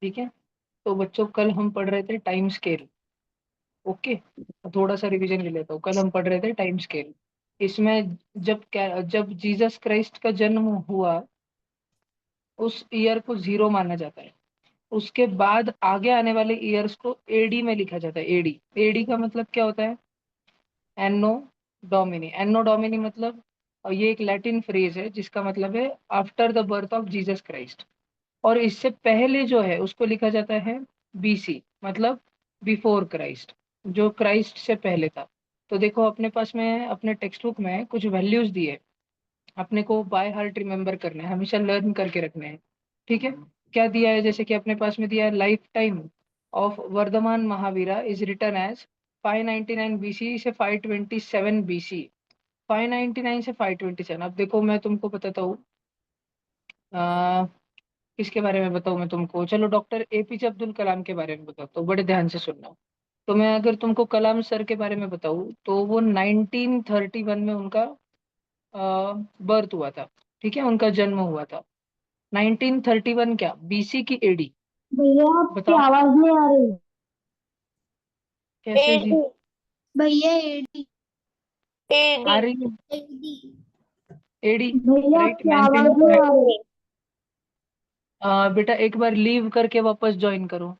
ठीक है। तो बच्चों कल हम पढ़ रहे थे टाइम स्केल। ओके, थोड़ा सा रिवीजन ले लेता हूँ। कल हम पढ़ रहे थे टाइम स्केल। इसमें जब जीसस क्राइस्ट का जन्म हुआ, उस ईयर को 0 माना जाता है। उसके बाद आगे आने वाले ईयर्स को एडी में लिखा जाता है। एडी, एडी का मतलब क्या होता है? एनो डोमिनी। एनो डोमिनी मतलब, और ये एक लैटिन फ्रेज है जिसका मतलब है after the birth of Jesus Christ. और इससे पहले जो है उसको लिखा जाता है बीसी, मतलब बिफोर क्राइस्ट, जो क्राइस्ट से पहले था। तो देखो अपने पास में, अपने टेक्स्ट बुक में कुछ वैल्यूज दिए, अपने को बाय हार्ट रिमेम्बर करने हैं, हमेशा लर्न करके रखने हैं। ठीक है। क्या दिया है? जैसे कि अपने पास में दिया है life time of Vardhaman Mahavira is return as 599 BC से 527 बीसी। 599 से 527। अब देखो मैं तुमको बताता हूँ, अ, किसके बारे में बताऊँ मैं तुमको? चलो डॉक्टर एपीजे अब्दुल कलाम के बारे में बताता हूँ, बड़े ध्यान से सुनना। तो मैं अगर तुमको कलाम सर के बारे में बताऊँ तो वो 1931 में उनका बर्थ हुआ था। ठीक है, उनका जन्म हुआ था। 1931 क्या, बीसी की एडी? भैया आपकी बताओ आवाज नहीं आ रही। कैसे जी? एडी। भैया एडी। आ एडी। रही है? एडी। एडी। भैया राइट, आपकी आवाज मेंशन नहीं करेक्ट। आ रही। बेटा एक बार लीव करके वापस ज्वाइन करो।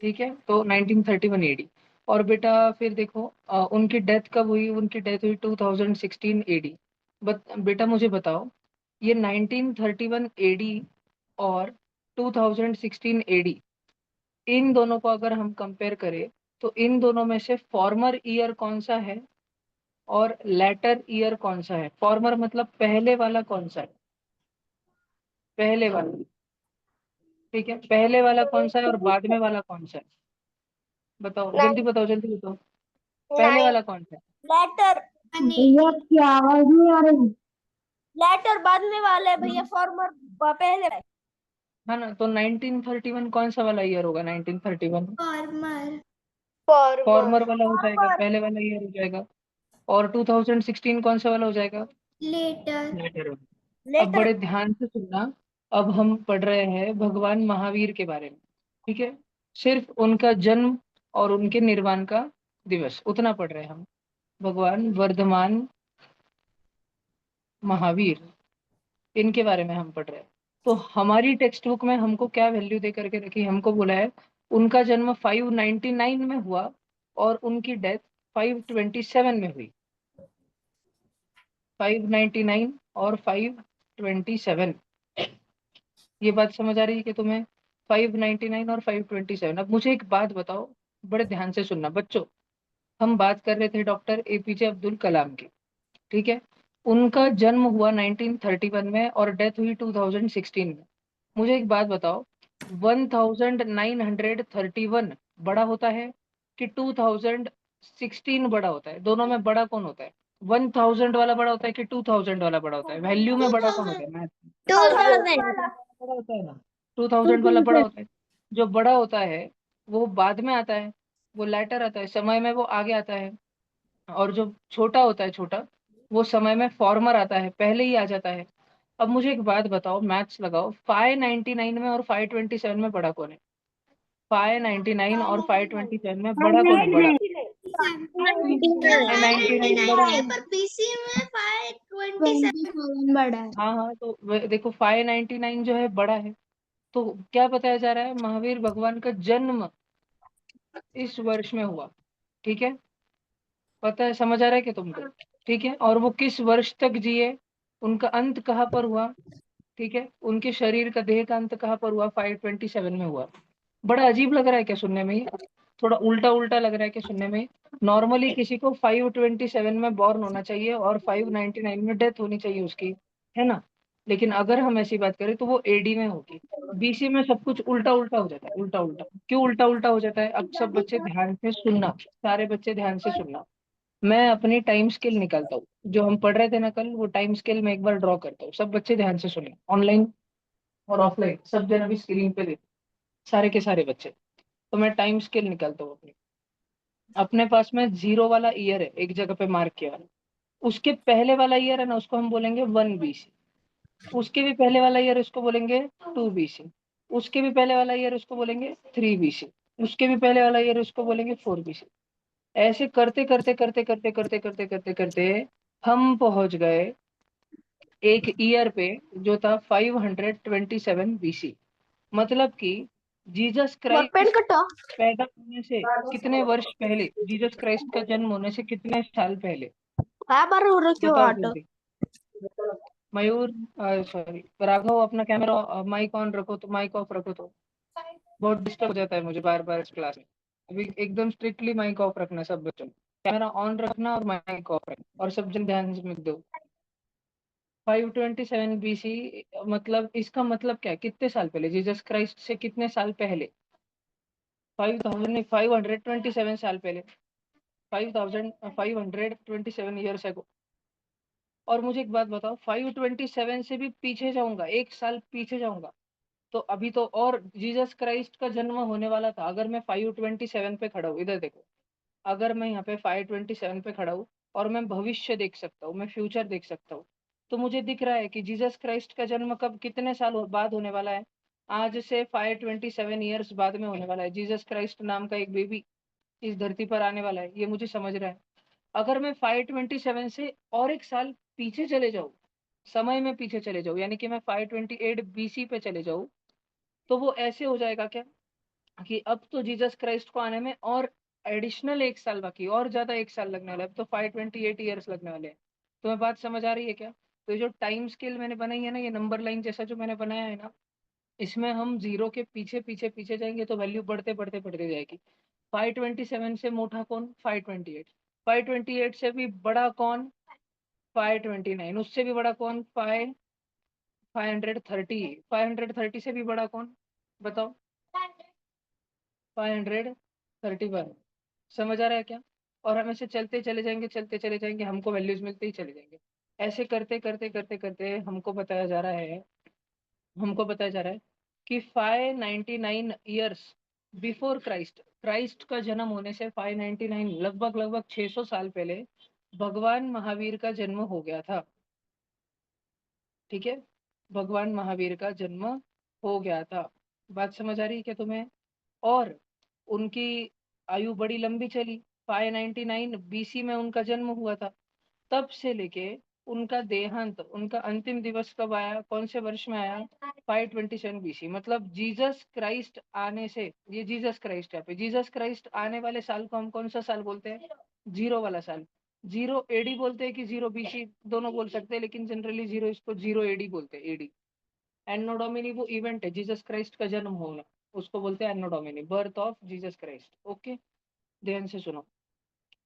ठीक है, तो 1931 एडी। और बेटा फिर देखो, उनकी डेथ कब हुई? उनकी डेथ हुई 2016 एडी। बेटा मुझे बताओ, ये 1931 एडी और 2016 एडी, इन दोनों को अगर हम कंपेयर करें तो इन दोनों में से फॉर्मर ईयर कौन सा है और लेटर ईयर कौन सा है? फॉर्मर मतलब पहले वाला कौन सा है? पहले वाला। ठीक है, पहले वाला कौन सा है और बाद में वाला कौन सा है? बताओ जल्दी, बताओ जल्दी बताओ। पहले नाइन। वाला कौन सा है? लेटर। भैया आपकी आवाज नहीं आ रही। लेटर बाद में वाले भैया, फॉर्मर पहले। हाँ ना, तो 1931 कौन सा वाला ईयर होगा? 1931 फॉर्मर। फॉर्मर। फॉर्मर वाला हो जाएगा, फॉर्मर। पहले वाला ईयर हो जाएगा। और 2016 कौन सा वाला हो जाएगा? लेटर। लेटर। अब लेटर। बड़े ध्यान से सुनना। अब हम पढ़ रहे हैं भगवान महावीर के बारे में। ठीक है, सिर्फ उनका जन्म और उनके निर्वाण का दिवस उतना पढ़ रहे हैं हम। भगवान वर्धमान महावीर, इनके बारे में हम पढ़ रहे हैं। तो हमारी टेक्स्ट बुक में हमको क्या वैल्यू दे करके रखी? हमको बोला है उनका जन्म 599 में हुआ और उनकी डेथ 527 में हुई। 599 और 527, ये बात समझ आ रही है कि तुम्हें? 599 और 527। अब मुझे एक बात बताओ, बड़े ध्यान से सुनना बच्चों। हम बात कर रहे थे डॉक्टर एपीजे अब्दुल कलाम की। ठीक है, उनका जन्म हुआ 1931 में और डेथ हुई 2016 में। मुझे एक बात बताओ, 1931 बड़ा होता है कि 2016 बड़ा होता है? दोनों में बड़ा कौन होता है? 1000 वाला बड़ा होता है कि 2000 वाला बड़ा होता है? वैल्यू में बड़ा कौन होता है? मैथ में? 2000। बड़ा होता है ना, 2000 वाला बड़ा होता है। जो बड़ा होता है वो बाद में आता है, वो लेटर आता है, समय में वो आगे आता है। और जो छोटा होता है, छोटा, वो समय में फॉर्मर आता है, पहले ही आ जाता है। अब मुझे एक बात बताओ, मैथ्स लगाओ, 599 में और 527 में बड़ा कौन है? 599 और 527 में बड़ा कौन है? बड़ा 599 बड़ा है ना? पर बीसी में 527 बड़ा है। हाँ हाँ, तो देखो 599 जो है बड़ा है। तो क्या बताया जा रहा है? महावीर भगवान का जन्म इस वर्ष में हुआ। ठीक है, पता है, समझ आ रहा है कि तुमको? ठीक है, और वो किस वर्ष तक जिए, उनका अंत कहाँ पर हुआ? ठीक है, उनके शरीर का, देह का अंत कहाँ पर हुआ? 527 में हुआ। बड़ा अजीब लग रहा है क्या सुनने में? ये थोड़ा उल्टा उल्टा लग रहा है क्या सुनने में? नॉर्मली किसी को 527 में बॉर्न होना चाहिए और 599 में डेथ होनी चाहिए उसकी, है ना? लेकिन अगर हम ऐसी बात करें तो वो एडी में होगी। बीसी में सब कुछ उल्टा उल्टा हो जाता है। उल्टा उल्टा क्यों उल्टा उल्टा हो जाता है? अब सब बच्चे ध्यान से सुनना, सारे बच्चे ध्यान से सुनना। मैं अपनी टाइम स्केल निकालता हूँ, जो हम पढ़ रहे थे ना कल, वो टाइम स्केल में एक बार ड्रॉ करता हूँ। सब बच्चे ध्यान से सुने, ऑनलाइन और ऑफलाइन सब जन अभी स्क्रीन पे देख, सारे के सारे बच्चे। तो मैं टाइम स्केल निकालता हूँ अपनी। अपने पास में 0 वाला ईयर है, एक जगह पे मार्क किया है। उसके पहले वाला ईयर है ना, उसको हम बोलेंगे 1 बीसी। उसके भी पहले वाला ईयर उसको बोलेंगे 2 BC, उसके भी पहले वाला ईयर उसको बोलेंगे 3 BC, उसके भी पहले वाला ईयर उसको बोलेंगे 4 BC। ऐसे करते करते करते करते करते करते करते करते हम पहुंच गए एक ईयर पे जो था 527 BC। मतलब कि जीसस पेन क्राइस्ट कटो। पैदा होने से कितने वर्ष पहले, जीसस क्राइस्ट का जन्म होने से कितने साल पहले, हाँ बार क्यों बताओ आटो। जल्दी। मयूर, सॉरी राघव, अपना कैमरा माइक ऑन रखो, तो माइक ऑफ रखो, तो बहुत डिस्टर्ब हो जाता है मुझे बार बार इस क्लास में। अभी एकदम स्ट्रिक्टली माइक ऑफ रखना सब बच्चों, कैमरा ऑन रखना और माइक ऑफ रखना, और सब जन ध्यान से दो। 527 BC, मतलब इसका मतलब क्या है, कितने साल पहले, जीसस क्राइस्ट से कितने साल पहले, 5,527 साल पहले, 5,527 ईयर्स एगो। और मुझे एक बात बताओ, 527 से भी पीछे जाऊंगा, एक साल पीछे जाऊंगा, तो अभी तो और जीसस क्राइस्ट का जन्म होने वाला था। अगर मैं 527 पे खड़ा हूँ, इधर देखो, अगर मैं यहाँ पे 527 पे खड़ा हूँ और मैं भविष्य देख सकता हूँ, मैं फ्यूचर देख सकता हूँ, तो मुझे दिख रहा है कि जीसस क्राइस्ट का जन्म कब, कितने साल बाद होने वाला है। आज से 527 ईयर्स बाद में होने वाला है। जीसस क्राइस्ट नाम का एक बेबी इस धरती पर आने वाला है, ये मुझे समझ रहा है। अगर मैं 527 से और एक साल पीछे चले जाऊँ, समय में पीछे चले जाऊँ, यानी कि मैं 528 BC पे चले जाऊँ, तो वो ऐसे हो जाएगा क्या कि अब तो जीसस क्राइस्ट को आने में और एडिशनल एक साल बाकी, और ज्यादा एक साल लगने वाला है, अब तो 528 ईयर्स लगने वाले हैं। तुम्हें बात समझ आ रही है क्या? तो ये जो टाइम स्केल मैंने बनाई है ना, ये नंबर लाइन जैसा जो मैंने बनाया है ना, इसमें हम जीरो के पीछे पीछे पीछे जाएंगे तो वैल्यू बढ़ते बढ़ते बढ़ते जाएगी। 527 से मोटा कौन, 528। 528 से भी बड़ा कौन, 529। उससे भी बड़ा कौन, 530। 530 से भी बड़ा कौन, बताओ, 531। समझ आ रहा है क्या? और हम ऐसे चलते चले जाएंगे, चलते चले जाएंगे, हमको वैल्यूज मिलते ही चले जाएंगे। ऐसे करते करते करते करते हमको बताया जा रहा है कि 599 ईयर्स बिफोर क्राइस्ट, क्राइस्ट का जन्म होने से 599, लगभग लगभग 600 साल पहले भगवान महावीर का जन्म हो गया था। ठीक है, भगवान महावीर का जन्म हो गया था। बात समझ आ रही है क्या तुम्हें? और उनकी आयु बड़ी लंबी चली। 599 BC में उनका जन्म हुआ था। तब से लेके उनका देहांत, उनका अंतिम दिवस कब आया, कौन से वर्ष में आया, 527 BC। मतलब जीसस क्राइस्ट आने से, ये जीसस क्राइस्ट है, पे जीसस क्राइस्ट आने वाले साल को हम कौन सा साल बोलते हैं, जीरो वाला साल। जीरो एडी बोलते हैं कि 0 BC, दोनों बोल सकते हैं, लेकिन जनरली जीरो, इसको जीरो एडी बोलते हैं, एडी। एन्नो डोमिनी वो इवेंट है, जीसस क्राइस्ट का जन्म होना, उसको बोलते हैं anno Domini, birth of Jesus Christ. Okay, ध्यान से सुनो।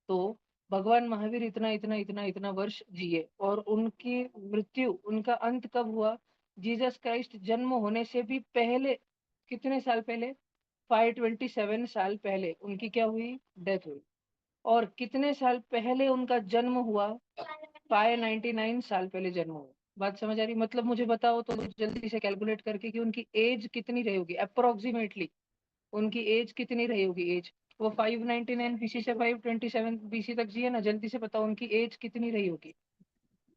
तो भगवान महावीर इतना इतना इतना इतना वर्ष जिए, और उनकी मृत्यु, उनका अंत कब हुआ, जीसस क्राइस्ट जन्म होने से भी पहले, कितने साल पहले, 527 साल पहले उनकी क्या हुई, डेथ हुई। और कितने साल पहले उनका जन्म हुआ, 599 साल पहले जन्म हुआ। बात समझ आ रही? मतलब मुझे बताओ तो जल्दी से कैलकुलेट करके कि उनकी एज कितनी रही होगी अप्रोक्सीमेटली, उनकी एज कितनी रही होगी, एज। वो 599 BC से 527 BC तक जिए ना, जल्दी से बताओ उनकी एज कितनी रही होगी।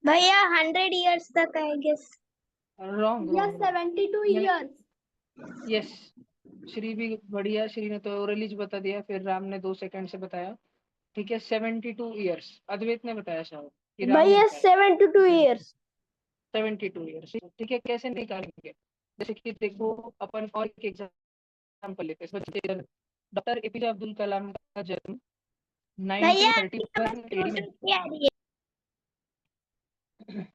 भैया 100 ईयर्स तक आई गेस। रॉन्ग या wrong wrong. 72 years. Yes, Shri भी बढ़िया, श्री ने तो रिलीज बता दिया, फिर राम ने 2 सेकंड से बताया। ठीक है, 72 ईयर्स अद्वैत ने बताया शायद, कि राम ने भैया बताया 72 ईयर्स। 72 ईयर्स। ठीक है, कैसे निकालेंगे, जैसे कि देखो, अपन और एक एग्जाम्पल लेते हैं। डॉक्टर एपीजे अब्दुल कलाम का जन्म भैया 1931 एडी में। क्या आ रही है।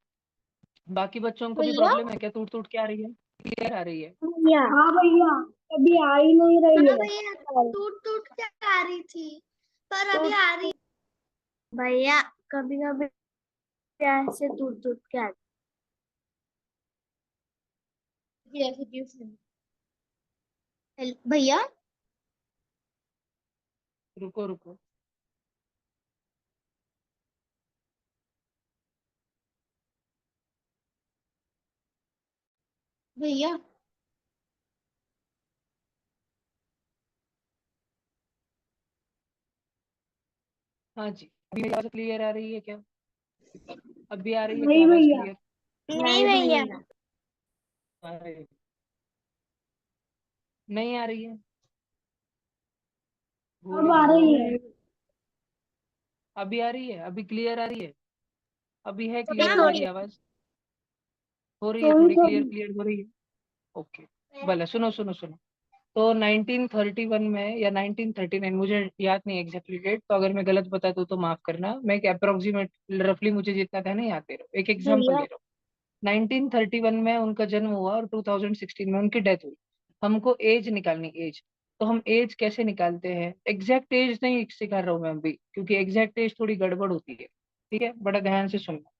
बाकी बच्चों को भी भैया प्रॉब्लम है क्या, टूट टूट के आ रही है, क्लियर आ रही है? भैया हाँ भैया, अभी आ ही नहीं रही है भैया, टूट टूट के आ रही थी, पर अभी आ रही। भैया कभी कभी ऐसे टूट टूट के आ रही है। भैया रुको रुको। भैया हाँ जी, अभी मेरी आवाज क्लियर आ रही है क्या? अब भी आ रही है क्या नहीं आवाज भैया, क्लियर? नहीं भैया, अरे, नहीं आ रही है। गुड अब आ रही है। मॉर्निंग। अभी आ रही है, अभी क्लियर आ रही है, अभी है थोड़ी क्लियर थोड़ी मेरी आवाज? हो रही है थोड़ी थोड़ी क्लियर, थोड़ी। क्लियर हो रही है। ओके, भले सुनो सुनो सुनो। तो 1931 में या 1939, मुझे याद नहीं एग्जैक्टली डेट, तो अगर मैं गलत बता दूं तो माफ करना। मैं एक अप्रोक्सीमेट रफली मुझे जितना था ना याद दे रहा हूँ, एक एग्जांपल भैया ले रहा हूँ। 1931 में उनका जन्म हुआ और 2016 में उनकी डेथ हुई। हमको एज निकालनी, एज। तो हम एज कैसे निकालते हैं? एग्जैक्ट एज नहीं सिखा रहा हूँ मैं अभी, क्योंकि एग्जैक्ट एज थोड़ी गड़बड़ होती है। ठीक है, बड़ा ध्यान से सुनना।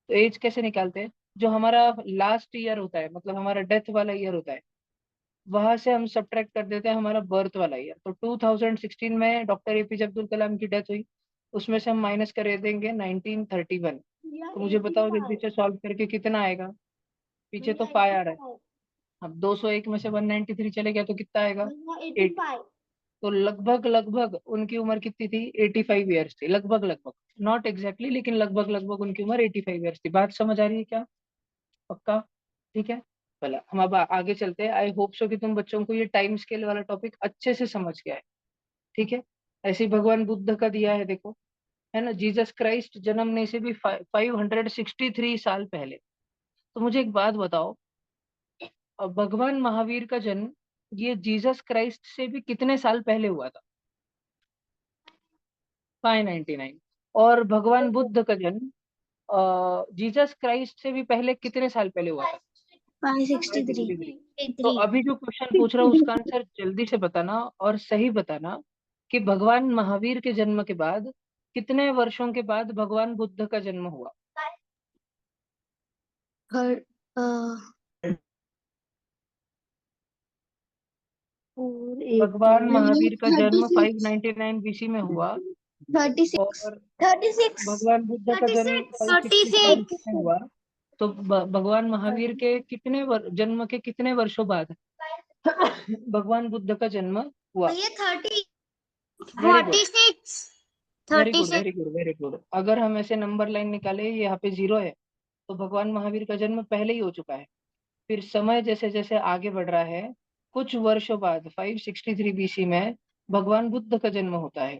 तो एज कैसे निकालते हैं? जो हमारा लास्ट ईयर होता है, मतलब हमारा डेथ वाला ईयर होता है, वहां से हम सब्ट्रैक्ट कर देते हैं हमारा बर्थ वाला ईयर। तो 2016 में डॉक्टर एपीजे अब्दुल कलाम की डेथ हुई, उसमें से हम माइनस कर देंगे 1931। तो मुझे बताओ जल्दी से सॉल्व करके कितना आएगा? पीछे तो फाइव आ रहा है। अब 201 में से 193 चले गया तो कितना आएगा? 80। तो लगभग लगभग उनकी उम्र कितनी थी? 85 ईयर्स थी, लगभग लगभग। नॉट एग्जैक्टली, लेकिन लगभग लगभग उनकी उम्र 85 ईयर्स थी। बात समझ आ रही है क्या? पक्का? ठीक है, भला हम अब आगे चलते हैं। आई होप सो कि तुम बच्चों को ये टाइम स्केल वाला टॉपिक अच्छे से समझ गया है। ठीक है। ऐसे ही भगवान बुद्ध का दिया है, देखो, है ना, जीसस क्राइस्ट जन्मने से भी 563 साल पहले। तो मुझे एक बात बताओ, भगवान महावीर का जन्म ये जीसस क्राइस्ट से भी कितने साल पहले हुआ था? 599। और भगवान बुद्ध का जन्म जीसस क्राइस्ट से भी पहले कितने साल पहले हुआ था? 563। 563। तो अभी जो क्वेश्चन पूछ रहा हूँ उसका आंसर जल्दी से बताना और सही बताना, कि भगवान महावीर के जन्म के बाद कितने वर्षों के बाद भगवान बुद्ध का जन्म हुआ? और 480 भगवान महावीर का जन्म 36 599 बीसी में हुआ, 36 और 36 भगवान बुद्ध का जन्म 563 बीसी 36 में हुआ। तो भगवान महावीर के कितने जन्म के कितने वर्षों बाद भगवान बुद्ध का जन्म हुआ? भैया 30 very good, 46 very good, 36। Very good, very good. अगर हम ऐसे नंबर लाइन निकाले, यहाँ पे जीरो है, तो भगवान महावीर का जन्म पहले ही हो चुका है। फिर समय जैसे जैसे आगे बढ़ रहा है, कुछ वर्षों बाद 563 बीसी में भगवान बुद्ध का जन्म होता है।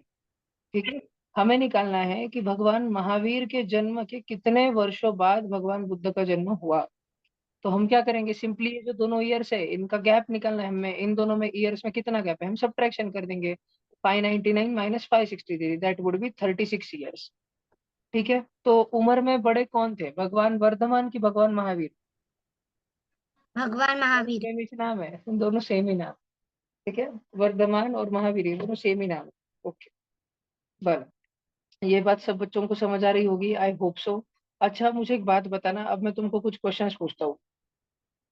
ठीक है। हमें निकालना है कि भगवान महावीर के जन्म के कितने वर्षों बाद भगवान बुद्ध का जन्म हुआ। तो हम क्या करेंगे, सिंपली ये जो दोनों ईयर्स है इनका गैप निकालना है हमें। इन दोनों में ईयर्स में कितना गैप है हम सब्ट्रैक्शन कर देंगे। 599 minus 563, that would be 36 years. ठीक है। तो उम्र में बड़े कौन थे, भगवान वर्धमान की भगवान महावीर? भगवान दोनों महावीर। सेम ही नाम है, दोनों सेम ही नाम। ठीक है। वर्धमान और महावीर ये दोनों सेम ही नाम है। ओके, बस ये बात सब बच्चों को समझ आ रही होगी, आई होप सो। अच्छा, मुझे एक बात बताना, अब मैं तुमको कुछ क्वेश्चंस पूछता हूँ।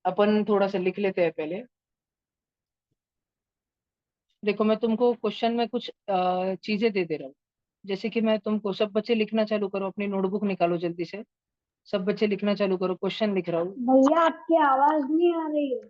अपन थोड़ा सा लिख लेते हैं पहले। देखो, मैं तुमको क्वेश्चन में कुछ चीजें दे रहा हूँ। जैसे कि मैं तुमको, सब बच्चे लिखना चालू करो, अपनी नोटबुक निकालो जल्दी से। सब बच्चे लिखना चालू करो, क्वेश्चन लिख रहा हूँ। भैया आपकी आवाज नहीं आ रही है।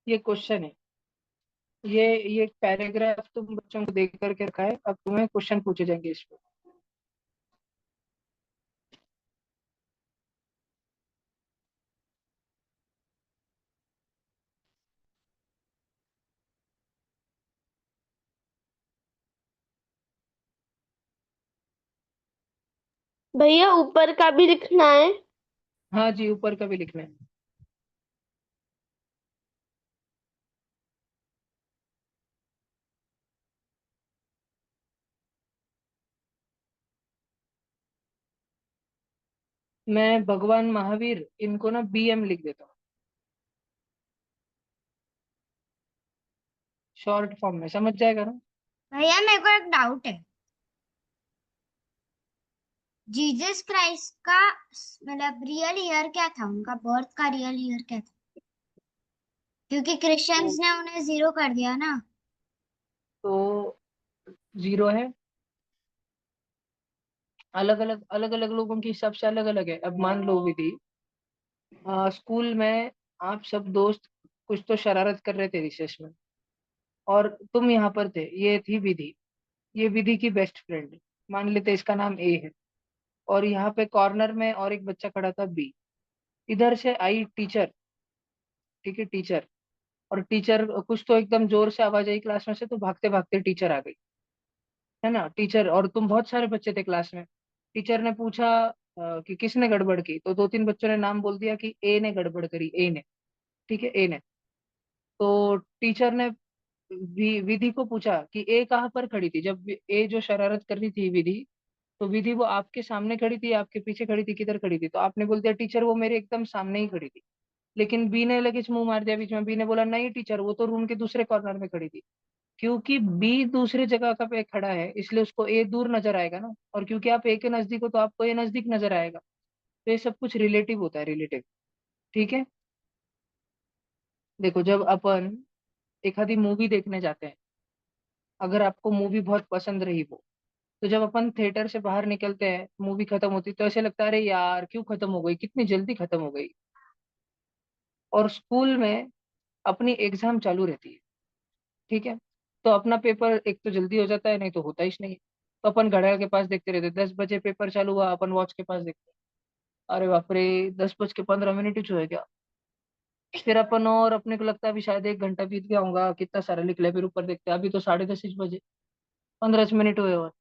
ये क्वेश्चन है, ये पैराग्राफ तुम बच्चों को देख करके रखा है, अब तुम्हें क्वेश्चन पूछे जाएंगे इस पे। भैया ऊपर का भी लिखना है। हाँ जी, ऊपर का भी लिखना है। मैं भगवान महावीर इनको ना बीएम लिख देता हूँ, शॉर्ट फॉर्म में, समझ जाएगा ना? भैया मेरे को एक डाउट है। जीसस क्राइस्ट का मतलब रियल ईयर क्या था, उनका बर्थ का रियल ईयर क्या था? क्योंकि क्रिश्चियंस ने उन्हें 0 कर दिया ना। तो 0 है, अलग अलग अलग अलग लोगों के हिसाब से अलग अलग है। अब मान लो विधि, स्कूल में आप सब दोस्त कुछ तो शरारत कर रहे थे रिसेस में, और तुम यहाँ पर थे, ये थी विधि, ये विधि की बेस्ट फ्रेंड, मान लेते इसका नाम ए है। और यहाँ पे कॉर्नर में और एक बच्चा खड़ा था बी। इधर से आई टीचर, ठीक है टीचर, और टीचर कुछ तो एकदम जोर से आवाज आई क्लास में से, तो भागते भागते टीचर आ गई, है ना। टीचर, और तुम बहुत सारे बच्चे थे क्लास में। टीचर ने पूछा कि किसने गड़बड़ की, तो दो तीन बच्चों ने नाम बोल दिया कि ए ने गड़बड़ करी, ए ने, ठीक है ए ने। तो टीचर ने विधि को पूछा कि ए कहाँ पर खड़ी थी, जब ए जो शरारत कर रही थी विधि, तो विधि वो आपके सामने खड़ी थी, आपके पीछे खड़ी थी, किधर खड़ी थी, तो आपने बोल दिया टीचर वो मेरे एकदम सामने ही खड़ी थी। लेकिन बी ने लगे मुंह मार दिया बीच में, बी ने बोला नहीं टीचर, वो तो रूम के दूसरे कॉर्नर में खड़ी थी। क्योंकि बी दूसरी जगह का पे खड़ा है, इसलिए उसको ए दूर नजर आएगा ना, और क्योंकि आप ए के नजदीक हो तो आपको ए नजदीक नजर आएगा। तो ये सब कुछ रिलेटिव होता है, रिलेटिव, ठीक है। देखो जब अपन एक आधी मूवी देखने जाते हैं, अगर आपको मूवी बहुत पसंद रही वो, तो जब अपन थिएटर से बाहर निकलते हैं, मूवी खत्म होती है, तो ऐसे लगता है अरे यार क्यों खत्म हो गई, कितनी जल्दी खत्म हो गई। और स्कूल में अपनी एग्जाम चालू रहती है, ठीक है, तो अपना पेपर एक तो जल्दी हो जाता है, नहीं तो होता ही नहीं। तो अपन घड़ियाल के पास देखते रहते, 10 बजे पेपर चालू हुआ, अपन वॉच के पास देखते हैं, अरे बाप रे 10 बज के 15 मिनट ही हुए क्या। फिर अपन, और अपने को लगता है अभी शायद 1 घंटा बीत गया होगा, कितना सारा निकला है, फिर ऊपर देखते हैं अभी तो 10:30 ही बजे, 15 मिनट हुए और।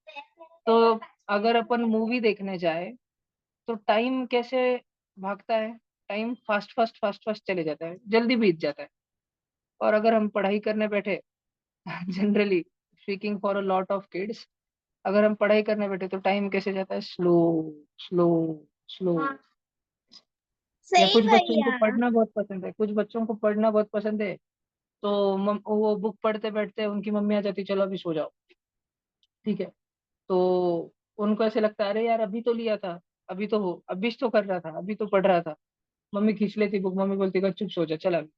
तो अगर अपन मूवी देखने जाए, तो टाइम कैसे भागता है, time fast fast fast fast चले जाता है, जल्दी बीत जाता है। और अगर हम पढ़ाई करने बैठे, generally speaking for a lot of kids, अगर हम पढ़ाई करने बैठे तो टाइम कैसे जाता है, स्लो स्लो स्लो। या सही कुछ बच्चों को भैया। पढ़ना बहुत पसंद है, कुछ बच्चों को पढ़ना बहुत पसंद है, तो वो बुक पढ़ते बैठते हैं, उनकी मम्मी आ जाती चलो अभी सो जाओ, ठीक है। तो उनको ऐसे लगता है अरे यार अभी तो लिया था, अभी तो हो, अभी तो कर रहा था, अभी तो पढ़ रहा था। मम्मी खींच लेती बुक, मम्मी बोलती है चुप सो जा चल अभी,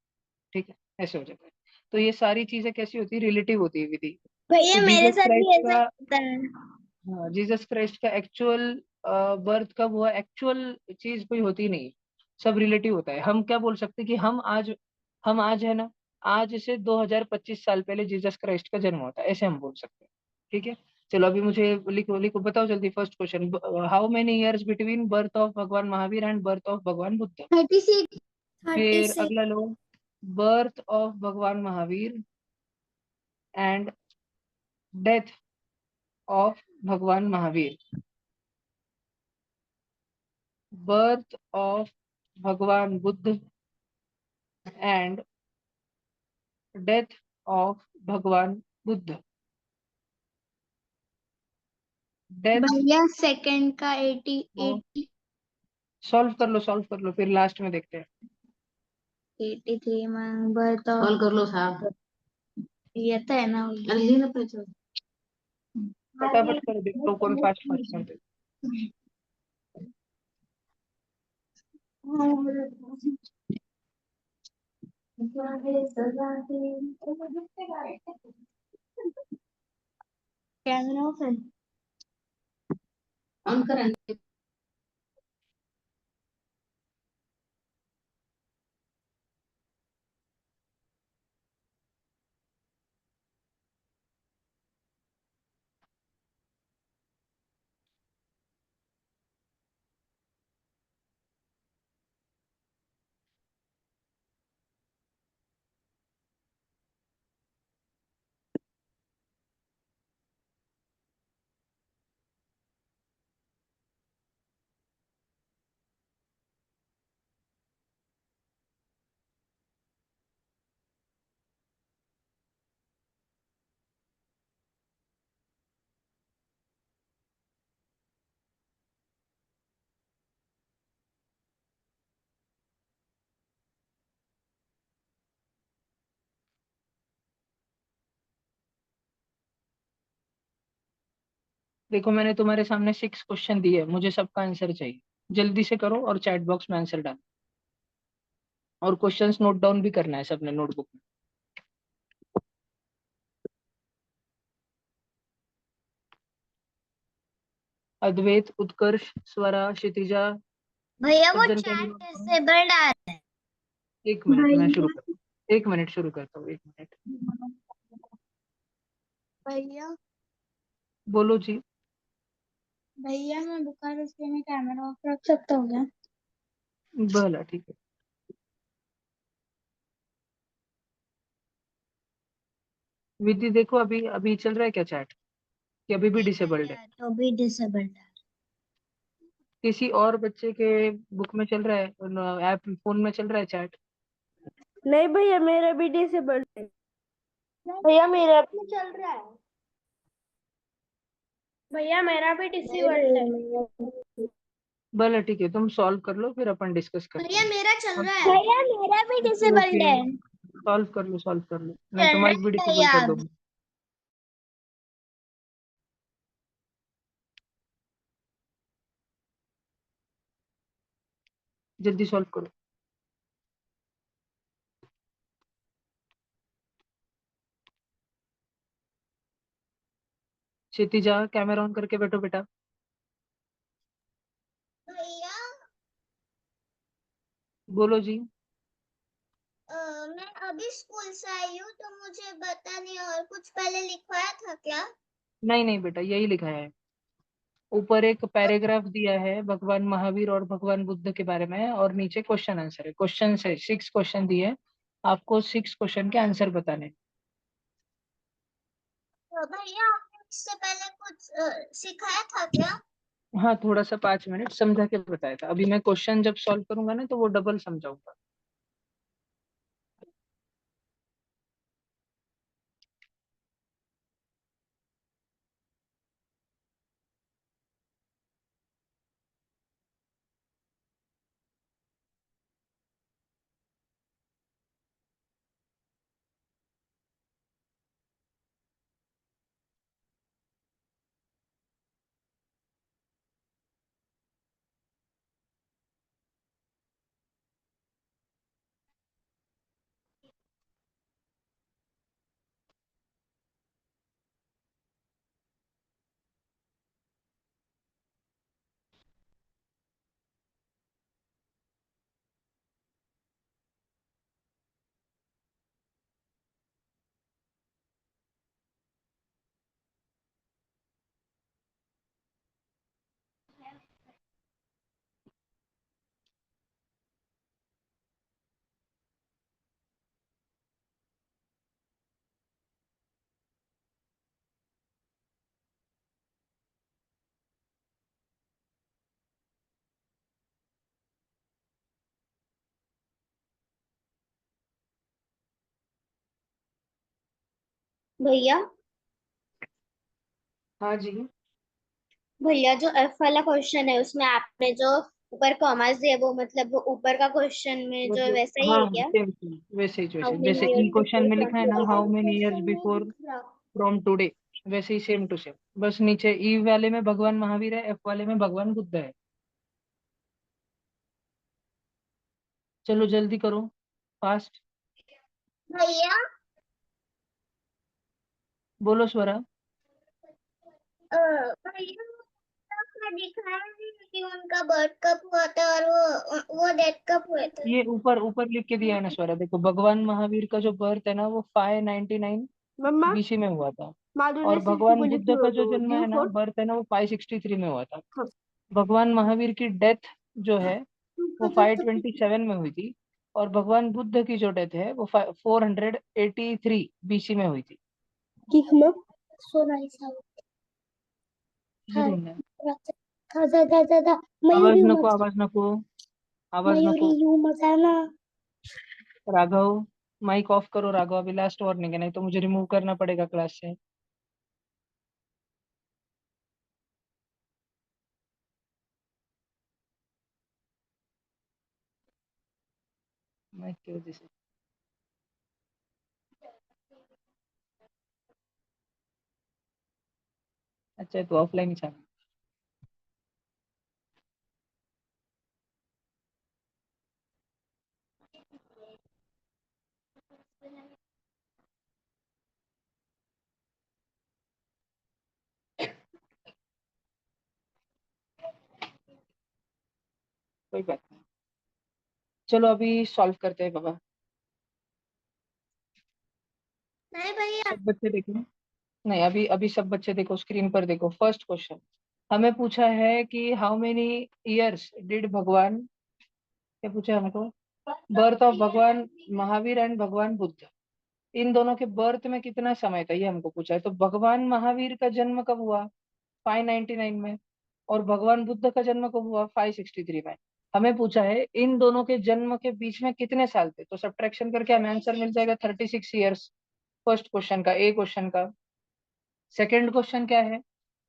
ठीक है, ऐसे हो जाता है। तो ये सारी चीजें कैसी होती है, रिलेटिव होती है विधि। भैया तो मेरे जीसस साथ भी क्राइस्ट ऐसा का, ही होता है। हाँ जीसस क्राइस्ट का एक्चुअल बर्थ कब हुआ, एक्चुअल चीज कोई होती नहीं, सब रिलेटिव होता है। हम क्या बोल सकते हैं कि हम आज है ना, आज से 2025 साल पहले जीसस क्राइस्ट का जन्म होता है, ऐसे हम बोल सकते हैं, ठीक है। चलो अभी मुझे लिखो लिखो, बताओ जल्दी, first question, how many years between birth of भगवान महावीर एंड बर्थ ऑफ भगवान बुद्ध। 36। थर्टी फिर सिक्स अगला लो, बर्थ ऑफ भगवान महावीर एंड डेथ ऑफ भगवान महावीर, बर्थ ऑफ भगवान बुद्ध एंड डेथ ऑफ भगवान बुद्ध, डेथ भैया सेकंड का 80 ऑफ, 80 सॉल्व कर लो फिर लास्ट में देखते हैं। 83 में बर्थ ऑफ कॉल कर लो साहब। ये तो है ना। अरे ये ना पहचान। फटाफट कर देखते हो कौन फास्ट फास्ट करते। कैमरा ऑफ है। ऑन कर। देखो मैंने तुम्हारे सामने 6 क्वेश्चन दिए, मुझे सबका आंसर चाहिए, जल्दी से करो और चैट बॉक्स में आंसर डालो। और क्वेश्चंस नोट डाउन भी करना है सबने नोटबुक में। अद्वैत, उत्कर्ष, स्वरा, क्षितिजा, भैया वो सज्जन का भी चैट note करो। डिसेबल्ड आ रहा है। एक मिनट मैं शुरू भैया करता हूँ, 1 मिनट शुरू करता हूँ, 1 मिनट। भैया बोलो जी। भैया मैं बुखार में कैमरा ऑफ रख सकता हूँ क्या? भला ठीक है। विधि देखो, अभी अभी चल रहा है क्या चैट, कि अभी भी नहीं चल डिसेबल्ड रहा है? है तो भी डिसेबल्ड है। किसी और बच्चे के बुक में चल रहा है, ऐप फोन में चल रहा है चैट? नहीं भैया मेरा भी डिसेबल्ड है। भैया मेरा चल रहा है। भैया मेरा भी डिसेबल्ड है। भला ठीक है, तुम सॉल्व कर लो फिर अपन डिस्कस करते भैया हैं। मेरा चल रहा है। ओके भैया मेरा भी डिसेबल्ड ओके, है। सॉल्व कर लो, सॉल्व कर लो, नहीं चल तो रहा माइक भी है डिसेबल कर याद। दो। जल्दी सॉल्व करो। क्षितिजा, कैमरा ऑन करके बैठो बेटा। भैया बोलो जी। मैं अभी स्कूल से आई हूँ तो मुझे बता नहीं और कुछ पहले लिखवाया था क्या? नहीं नहीं बेटा, यही लिखा है। ऊपर एक पैराग्राफ दिया है भगवान महावीर और भगवान बुद्ध के बारे में, और नीचे क्वेश्चन आंसर है। क्वेश्चन है 6 क्वेश्चन दिए हैं, आपको 6 क्वेश्चन के आंसर बताने। तो भैया आपने इससे पहले कुछ सिखाया था क्या? हाँ, थोड़ा सा 5 मिनट समझा के बताया था। अभी मैं क्वेश्चन जब सॉल्व करूंगा ना तो वो डबल समझाऊंगा। भैया हाँ जी। भैया जो एफ वाला क्वेश्चन है उसमें आपने जो ऊपर कॉमास दिया वो मतलब वो ऊपर का क्वेश्चन में जो है मतलब वैसा ही हाँ है हाँ, क्या? सेम सेम वैसे ही हाउ वैसे, जैसे मेनी ई इयर्स क्वेश्चन बिफोर में लिखा है ना, हाउ मेनी इयर्स क्वेश्चन नहीं बिफोर दिख रहा। फ्रॉम टुडे, वैसे ही सेम टू सेम। बस नीचे ई वाले में भगवान महावीर है, एफ वाले में भगवान बुद्ध है। चलो जल्दी करो, फास्ट। भैया बोलो स्वरा। भैया उसमें दिखाया नहीं कि उनका बर्थ कब हुआ था और वो डेथ कब हुए थे। ये ऊपर ऊपर लिख के दिया है ना स्वरा, देखो भगवान महावीर का जो बर्थ है ना वो 599 मम्मा बीसी में हुआ था। माधुरी और सिर्फ को भगवान बोली बुद्ध का जो जन्म गिव है ना, फॉर बर्थ है ना, वो 563 में हुआ था। भगवान महावीर की डेथ जो है वो 527 में हुई थी। और भगवान बुद्ध की जो डेथ है वो 483 बीसी में हुई थी। किक मम सो नाइस। ये ढूंढना है। था था था था था आवाज मयूरी नको, मत आवाज नको, आवाज मयूरी नको। यू मत आना। राघव, माइक ऑफ करो राघव, अभी लास्ट वार्निंग है, नहीं तो मुझे रिमूव करना पड़ेगा क्लास से। माइक की वजह से। अच्छा तो ऑफलाइन ही छाना। कोई बात नहीं, चलो अभी सॉल्व करते हैं बाबा। नहीं भैया। सब बच्चे देखो, नहीं अभी अभी सब बच्चे देखो, स्क्रीन पर देखो। फर्स्ट क्वेश्चन हमें पूछा है कि हाउ मेनी ईयर्स डिड भगवान, क्या पूछा है हमको, बर्थ ऑफ भगवान महावीर एंड भगवान बुद्ध, इन दोनों के बर्थ में कितना समय था, ये हमको पूछा है। तो भगवान महावीर का जन्म कब हुआ, 599 में, और भगवान बुद्ध का जन्म कब हुआ, 563 में। हमें पूछा है इन दोनों के जन्म के बीच में कितने साल थे, तो सब्ट्रैक्शन करके हमें आंसर मिल जाएगा 36 ईयर्स, फर्स्ट क्वेश्चन का, ए क्वेश्चन का। सेकंड क्वेश्चन क्या है,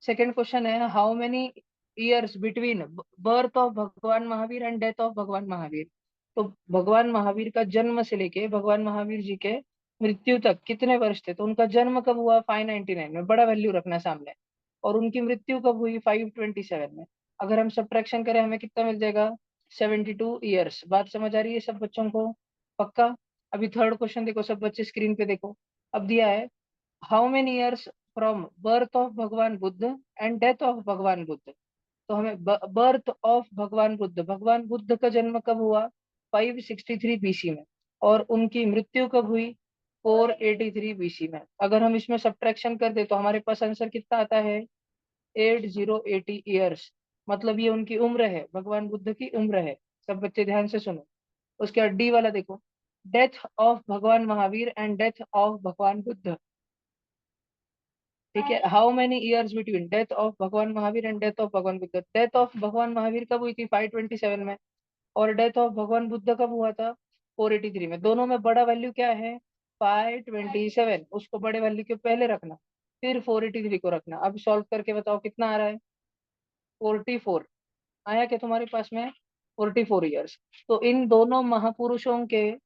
सेकंड क्वेश्चन है how many years between birth of भगवान महावीर एंड डेथ ऑफ भगवान महावीर। तो भगवान महावीर का जन्म से लेके भगवान महावीर जी के मृत्यु तक कितने वर्ष थे, तो उनका जन्म कब हुआ, 599 में, बड़ा वैल्यू रखना सामने, और उनकी मृत्यु कब हुई, 527 में। अगर हम सब्ट्रैक्शन करें हमें कितना मिल जाएगा, 72 ईयर्स। बात समझ आ रही है सब बच्चों को, पक्का? अभी थर्ड क्वेश्चन देखो, सब बच्चे स्क्रीन पे देखो। अब दिया है how many years from birth of भगवान बुद्ध एंड डेथ ऑफ भगवान बुद्ध। तो हमें बर्थ ऑफ भगवान बुद्ध का जन्म कब हुआ, 563 बीसी में, और उनकी मृत्यु कब हुई, 483 बीसी में। अगर हम इसमें सब्ट्रैक्शन कर दे तो हमारे पास आंसर कितना आता है, 8080 ईयर्स। मतलब ये उनकी उम्र है, भगवान बुद्ध की उम्र है। सब बच्चे ध्यान से सुनो। उसके बाद डी वाला देखो, डेथ ऑफ भगवान महावीर एंड डेथ ऑफ भगवान बुद्ध। ठीक है, how many years between death of भगवान महावीर एंड डेथ ऑफ भगवान बुद्ध। डेथ ऑफ भगवान महावीर कब हुई थी, 527 में, और डेथ ऑफ भगवान बुद्ध कब हुआ था, 483 में। दोनों में बड़ा वैल्यू क्या है, 527, उसको बड़े वैल्यू के पहले रखना, फिर 483 को रखना। अब सॉल्व करके बताओ कितना आ रहा है, 44 आया क्या तुम्हारे पास में, 44 ईयर्स। तो इन दोनों महापुरुषों के,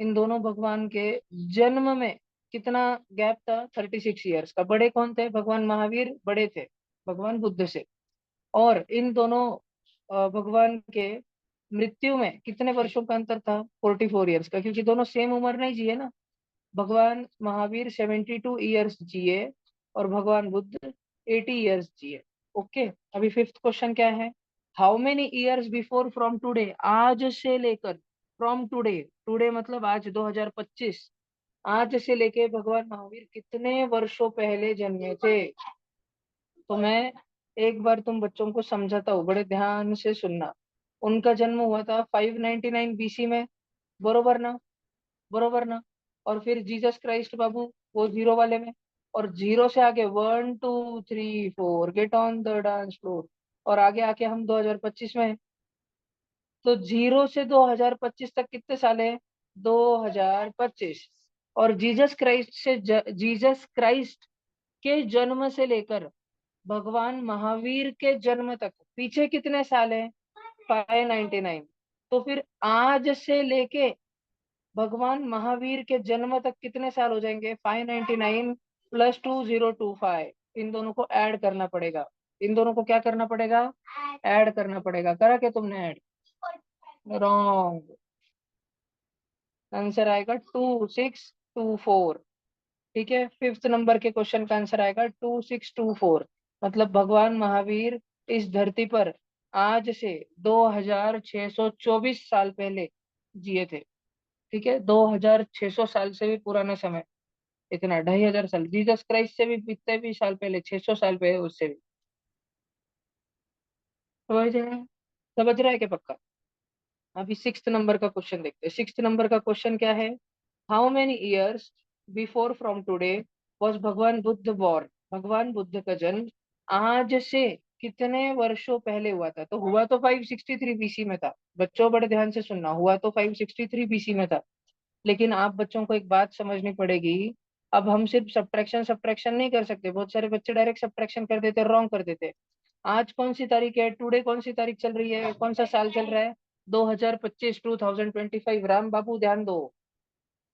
इन दोनों भगवान के जन्म में कितना गैप था, 36 ईयर्स का। बड़े कौन थे, भगवान महावीर बड़े थे भगवान बुद्ध से। और इन दोनों भगवान के मृत्यु में कितने वर्षों का अंतर था, 44 ईयर्स का, क्योंकि दोनों सेम उम्र नहीं जिए ना। भगवान महावीर 72 ईयर्स जिए और भगवान बुद्ध 80 ईयर्स जिए। ओके, अभी फिफ्थ क्वेश्चन क्या है, how many years before from today, आज से लेकर, फ्रॉम टुडे, टुडे मतलब आज 2025, आज से लेके भगवान महावीर कितने वर्षों पहले जन्मे थे। तो मैं एक बार तुम बच्चों को समझाता हूँ, बड़े ध्यान से सुनना। उनका जन्म हुआ था 599 बीसी में, बरोबर ना, बरोबर ना। और फिर जीसस क्राइस्ट बाबू वो जीरो वाले में, और जीरो से आगे 1 2 3 4 get on the dance floor, और आगे आके हम 2025 में हैं। तो जीरो से 2025 तक कितने साल है, 2025। और जीसस क्राइस्ट के जन्म से लेकर भगवान महावीर के जन्म तक पीछे कितने साल है, 599। तो फिर आज से लेके भगवान महावीर के जन्म तक कितने साल हो जाएंगे, 599 प्लस 2025। इन दोनों को ऐड करना पड़ेगा, इन दोनों को क्या करना पड़ेगा, ऐड करना पड़ेगा। करा क्या तुमने ऐड, रॉन्ग, आंसर आएगा 2624। ठीक है, फिफ्थ नंबर के क्वेश्चन का आंसर आएगा 2624। मतलब भगवान महावीर इस धरती पर आज से 2624 साल पहले जिए थे। ठीक है, 2600 साल से भी पुराना समय, इतना 2500 साल, जीसस क्राइस्ट से भी कितने भी साल पहले, 600 साल पहले, उससे भी। समझ रहे हैं, समझ रहा है क्या पक्का? अभी सिक्स्थ नंबर का क्वेश्चन देखते हैं। सिक्स्थ नंबर का क्वेश्चन क्या है, how many years before from today was भगवान बुद्ध बॉर्न। भगवान बुद्ध का जन्म आज से कितने वर्षों पहले हुआ था। तो हुआ तो 563 बीसी में था, बच्चों बड़े ध्यान से सुनना, हुआ तो 563 बीसी में था। लेकिन आप बच्चों को एक बात समझनी पड़ेगी, अब हम सिर्फ सब्ट्रैक्शन सब्ट्रैक्शन नहीं कर सकते। बहुत सारे बच्चे डायरेक्ट सब्ट्रैक्शन कर देते, रॉन्ग कर देते। आज कौन सी तारीख है, टुडे कौन सी तारीख चल रही है, कौन सा साल चल रहा है, 2025, 2025। राम बाबू ध्यान दो।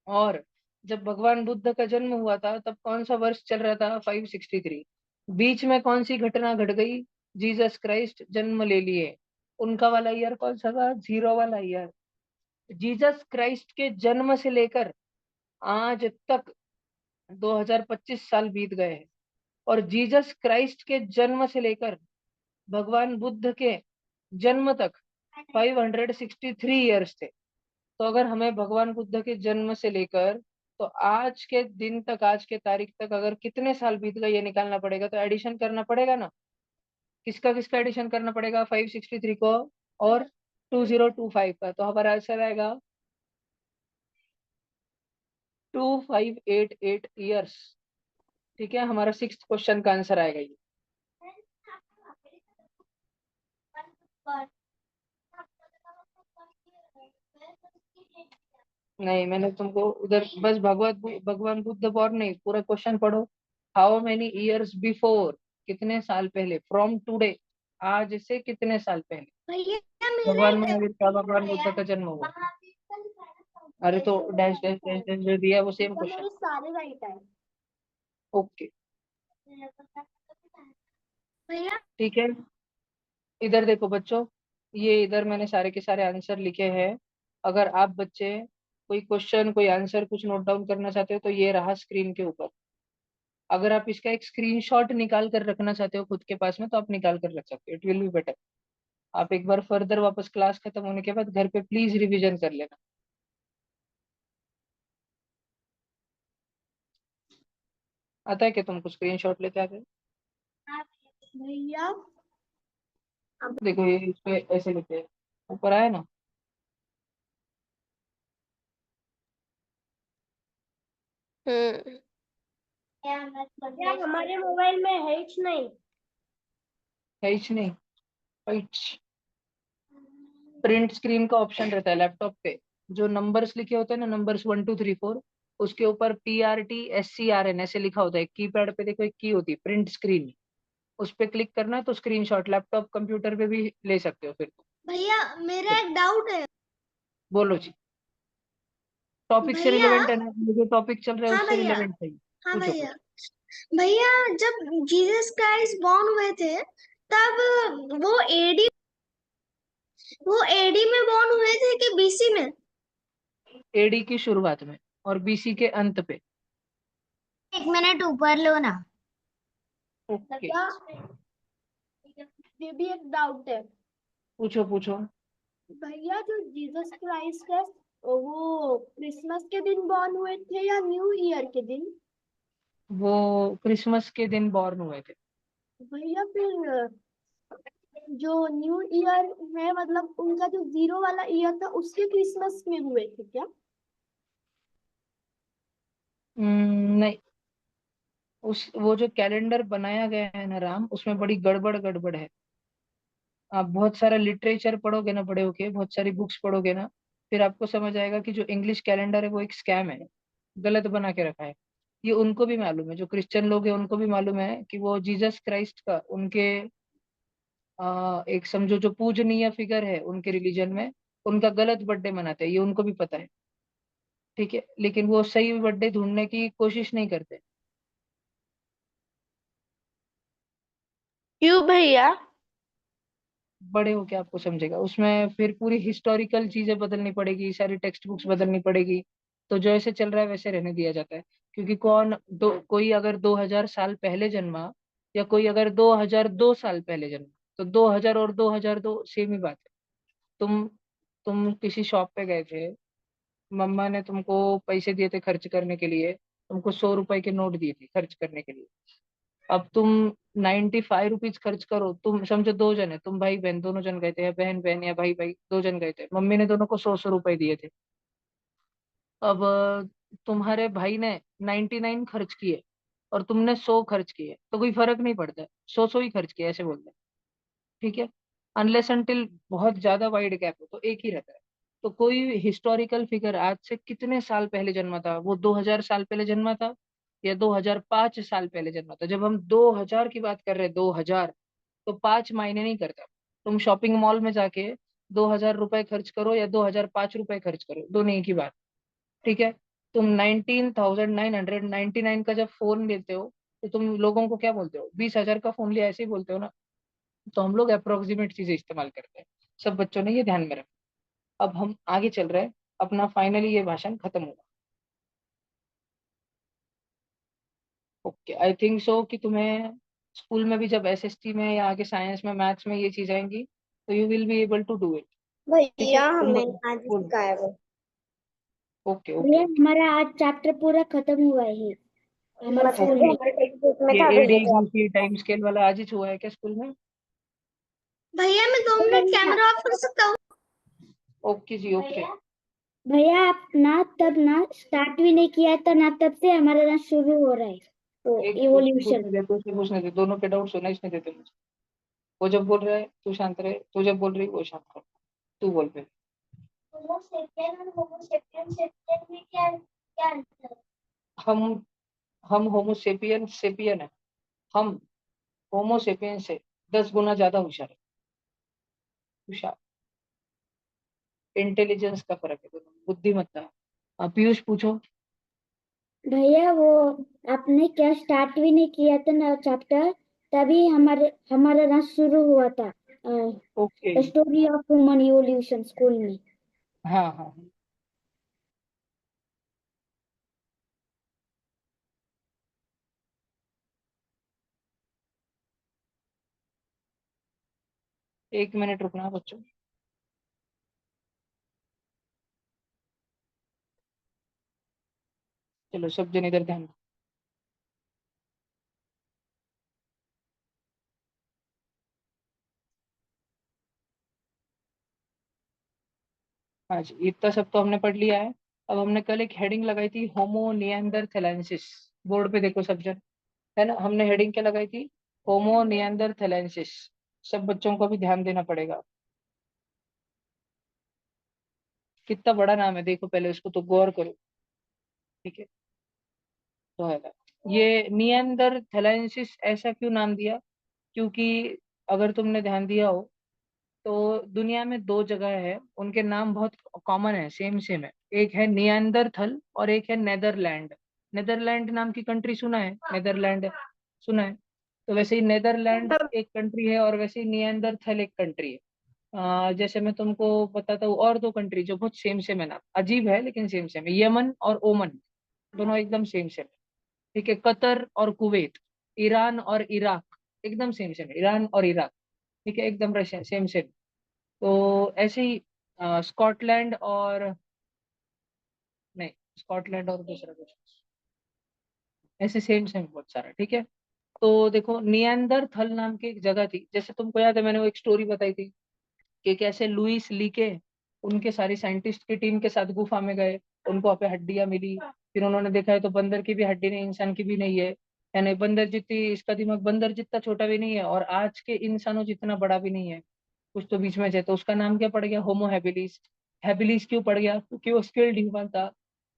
और जब भगवान बुद्ध का जन्म हुआ था तब कौन सा वर्ष चल रहा था, 563। बीच में कौन सी घटना घट गई, जीसस क्राइस्ट जन्म ले लिए, उनका वाला ईयर कौन सा था, जीरो वाला ईयर। जीसस क्राइस्ट के जन्म से लेकर आज तक 2025 साल बीत गए हैं, और जीसस क्राइस्ट के जन्म से लेकर भगवान बुद्ध के जन्म तक 563 ईयर्स थे। तो अगर हमें भगवान बुद्ध के जन्म से लेकर तो आज के दिन तक, आज के तारीख तक अगर कितने साल बीत गए ये निकालना पड़ेगा, तो एडिशन करना पड़ेगा ना। किसका किसका एडिशन करना पड़ेगा, 563 को और 2025 का। तो हमारा आंसर आएगा 2588 ठीक है, हमारा 6th क्वेश्चन का आंसर आएगा ये। नहीं, मैंने तुमको उधर बस भगवान बुद्ध बॉर्न नहीं, पूरा क्वेश्चन पढ़ो। हाउ मेनी ईयर्स बिफोर, कितने साल पहले, फ्रॉम टुडे, आज से कितने साल पहले भैया भगवान मेरे महावीर का, भगवान बुद्ध का जन्म हुआ। अरे तो डैश डैश डैश डैश जो दिया है वो सेम क्वेश्चन। सारे राइट है ओके भैया। ठीक है, इधर देखो बच्चों, ये इधर मैंने सारे के सारे आंसर लिखे हैं। अगर आप बच्चे कोई क्वेश्चन, कोई आंसर कुछ नोट डाउन करना चाहते हो तो ये रहा स्क्रीन के ऊपर। अगर आप इसका एक स्क्रीनशॉट निकाल कर रखना चाहते हो खुद के पास में, तो आप निकाल कर रख सकते हो, इट विल बी बेटर। आप एक बार फर्दर वापस क्लास खत्म होने के बाद घर पे प्लीज रिवीजन कर लेना। आता है कि तुमको स्क्रीनशॉट लेके आते हो? भैया देखो ये इस पे ऐसे लिखे हैं, ऊपर आया ना। हम्म। क्या हमारे मोबाइल में है ही नहीं? है ही नहीं। प्रिंट स्क्रीन का ऑप्शन रहता है लैपटॉप पे, जो नंबर्स लिखे होते हैं ना, नंबर्स 1 2 3 4, उसके ऊपर PRTSCRN ऐसे लिखा होता है। कीपैड पे देखो एक की होती है प्रिंट स्क्रीन, उस पे क्लिक करना तो स्क्रीनशॉट लैपटॉप कंप्यूटर पे भी ले सकते हो फिर। भैया मेरा एक डाउट है। बोलो जी। टॉपिक से भैया रिलेवेंट है ना, जो टॉपिक चल रहा है हाँ उससे भैया, रिलेवेंट है। हाँ पूछो भैया। कुछ। भैया जब जीसस क्राइस्ट बॉर्न हुए थे तब वो एडी में बॉर्न हुए थे कि बीसी में? AD की शुरुआत में और BC के अंत पे। एक मिनट ऊपर लो ना। ओके, ये भी एक डाउट है पूछो पूछो। भैया, जो जीसस क्राइस्ट है वो क्रिसमस के दिन बॉर्न हुए थे या न्यू ईयर के दिन? वो क्रिसमस के दिन बॉर्न हुए थे। भैया फिर जो न्यू ईयर है, मतलब उनका जो 0 वाला ईयर था उसके क्रिसमस में हुए थे क्या? नहीं, उस वो जो कैलेंडर बनाया गया है ना राम, उसमें बड़ी गड़बड़ गड़बड़ है। आप बहुत सारा लिटरेचर पढ़ोगे ना, बड़े होके बहुत सारी बुक्स पढ़ोगे ना, फिर आपको समझ आएगा कि जो इंग्लिश कैलेंडर है वो एक स्कैम है, गलत बना के रखा है। ये उनको भी मालूम है, जो क्रिश्चियन लोग हैं उनको भी मालूम है कि वो जीसस क्राइस्ट का, उनके एक समझो जो पूजनीय फिगर है उनके रिलीजन में, उनका गलत बर्थडे मनाते हैं, ये उनको भी पता है। ठीक है, लेकिन वो सही बर्थडे ढूंढने की कोशिश नहीं करते। क्यों भैया? बड़े होके आपको समझेगा, उसमें फिर पूरी हिस्टोरिकल चीजें बदलनी पड़ेगी, सारी टेक्स्ट बुक्स बदलनी पड़ेगी। तो जो ऐसे चल रहा है वैसे रहने दिया जाता है। क्योंकि कोई अगर 2000 साल पहले जन्मा, या कोई अगर 2002 साल पहले जन्मा, तो 2000 और 2002 सेम ही बात है। तुम तुम किसी शॉप पे गए थे, मम्मा ने तुमको पैसे दिए थे खर्च करने के लिए, तुमको 100 रुपए के नोट दिए थे खर्च करने के लिए। अब तुम 95 रुपीज खर्च करो, तुम समझो दो जन है, तुम भाई बहन दोनों जन गए थे, या बहन बहन या भाई भाई दो जन गए थे, मम्मी ने दोनों को 100 100 रुपए दिए थे। अब तुम्हारे भाई ने 99 खर्च किए और तुमने 100 खर्च किए, तो कोई फर्क नहीं पड़ता है, 100 100 ही खर्च किए ऐसे बोलते हैं। ठीक है, अनलेस अनटिल बहुत ज्यादा वाइड गैप हो तो एक ही रहता है। तो कोई हिस्टोरिकल फिगर आज से कितने साल पहले जन्मा था, वो 2000 साल पहले जन्मा था या 2005 साल पहले जन्मा था। जब हम 2000 की बात कर रहे हैं, 2000, तो 5 मायने नहीं करता। तुम शॉपिंग मॉल में जाके 2000 रुपए खर्च करो या 2005 रुपए खर्च करो, दोनों एक ही बात। ठीक है, तुम 19,999 का जब फोन लेते हो, तो तुम लोगों को क्या बोलते हो, 20,000 का फोन लिया ऐसे ही बोलते हो ना। तो हम लोग अप्रोक्सीमेट चीजें इस्तेमाल करते हैं। सब बच्चों ने ये ध्यान में रखा। अब हम आगे चल रहे हैं, अपना फाइनली ये भाषण खत्म होगा। ओके, आई थिंक सो कि तुम्हें स्कूल में भी जब एसएसटी में या आगे साइंस में मैथ्स में ये चीज आएंगी तो you will be able to do it. ठीक है, भैया तुम हमें बोलो। आज ही बोलो। सिखाया वो। ओके भैया ओके। हमारा आज चैप्टर पूरा खत्म हुआ है हमारे स्कूल मतलब में। हमारे टेक्स्ट बुक में ये था एडी भैया तो बीसी टाइम स्केल वाला आज ही हुआ है क्या स्कूल में? भैया मैं 2 मिनट कैमरा ऑफ कर सकता हूँ? ओके जी, ओके। भैया आप ना तब ना स्टार्ट भी नहीं किया था ना तब से हमारा ना शुरू हो रहा है तो एक उससे इवोल्यूशन। पूछने दे, तो उससे पूछने दे, दोनों के डाउट सुना इसने देते मुझे। वो जब बोल रहा है तू शांत रहे, तू जब बोल रही वो शांत कर। तू बोल पे। होमो सेपियन और होमो सेपियन सेपियन में क्या क्या अंतर है? हम हम होमो सेपियन सेपियन है। हम होमो सेपियन से 10 गुना ज्यादा होशियार है। होशियार, इंटेलिजेंस का फर्क है दोनों में, बुद्धिमत्ता। पीयूष पूछो। भैया वो आपने क्या स्टार्ट भी नहीं किया था ना चैप्टर तभी हमारा ना शुरू हुआ था okay. Story of human evolution school में। हाँ हाँ हाँ। एक मिनट रुकना बच्चों। चलो सब जन इधर ध्यान दो। हाँ जी, इतना सब तो हमने पढ़ लिया है। अब हमने कल एक हेडिंग लगाई थी, होमो निएंडरथैलेंसिस। बोर्ड पे देखो सब जन, है ना? हमने हेडिंग क्या लगाई थी? होमो निएंडरथैलेंसिस। सब बच्चों को भी ध्यान देना पड़ेगा। कितना बड़ा नाम है देखो, पहले उसको तो गौर करो। ठीक है, तो है ना। ये निएंडरथैलेंसिस ऐसा क्यों नाम दिया? क्योंकि अगर तुमने ध्यान दिया हो तो दुनिया में 2 जगह है, उनके नाम बहुत कॉमन है, सेम सेम है। एक है निएंडरथल और एक है नेदरलैंड। नेदरलैंड नाम की कंट्री सुना है? नेदरलैंड सुना है? तो वैसे ही नेदरलैंड एक कंट्री है और वैसे ही निएंडरथल एक कंट्री है। जैसे मैं तुमको बताता हूँ और 2 कंट्री जो बहुत सेम सेम है, नाम अजीब है लेकिन सेम सेम है, यमन और ओमन। दोनों एकदम सेम सेम है। ठीक है, कतर और कुवैत, ईरान और इराक, एकदम सेम सेम है, ईरान और इराक। ठीक है, एकदम रशिया, सेम सेम। तो ऐसे ही स्कॉटलैंड और, नहीं, स्कॉटलैंड और दूसरा कुछ, ऐसे सेम सेम बहुत सारा। ठीक है, तो देखो निएंडरथल नाम की एक जगह थी, जैसे तुमको याद है मैंने वो एक स्टोरी बताई थी कि कैसे लुइस लीके उनके सारी साइंटिस्ट की टीम के साथ गुफा में गए, उनको वहाँ पे हड्डियां मिली। फिर उन्होंने देखा है तो बंदर की भी हड्डी नहीं, इंसान की भी नहीं है। यानी बंदर जितनी इसका दिमाग, बंदर जितना छोटा भी नहीं है और आज के इंसानों जितना बड़ा भी नहीं है, कुछ तो बीच में है। तो उसका नाम क्या पड़ गया? Homo habilis. हैबिलिस क्यों पड़ गया? क्योंकि वो स्किल्ड ह्यूमन था।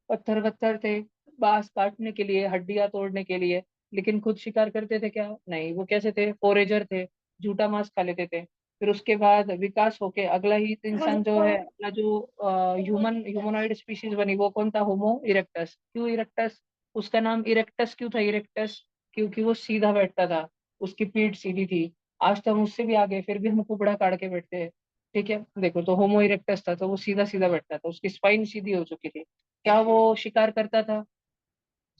पत्थर वत्थर थे, बांस काटने के लिए, हड्डियां तोड़ने के लिए। लेकिन खुद शिकार करते थे क्या? नहीं, वो कैसे थे? फोरेजर थे, झूठा मांस खा लेते थे। फिर उसके बाद विकास होके अगला ही इंसान जो है, अगला जो ह्यूमनॉइड स्पीशीज बनी, वो कौन था? होमो इरेक्टस। क्यों इरेक्टस? उसका नाम इरेक्टस क्यों था? इरेक्टस क्योंकि वो सीधा बैठता था, उसकी पीठ सीधी थी। आज तो हम उससे भी आगे, फिर भी हम कुबड़ा काट के बैठते हैं। ठीक है, देखो, तो होमो इरेक्टस था तो वो सीधा सीधा बैठता था, उसकी स्पाइन सीधी हो चुकी थी। क्या वो शिकार करता था?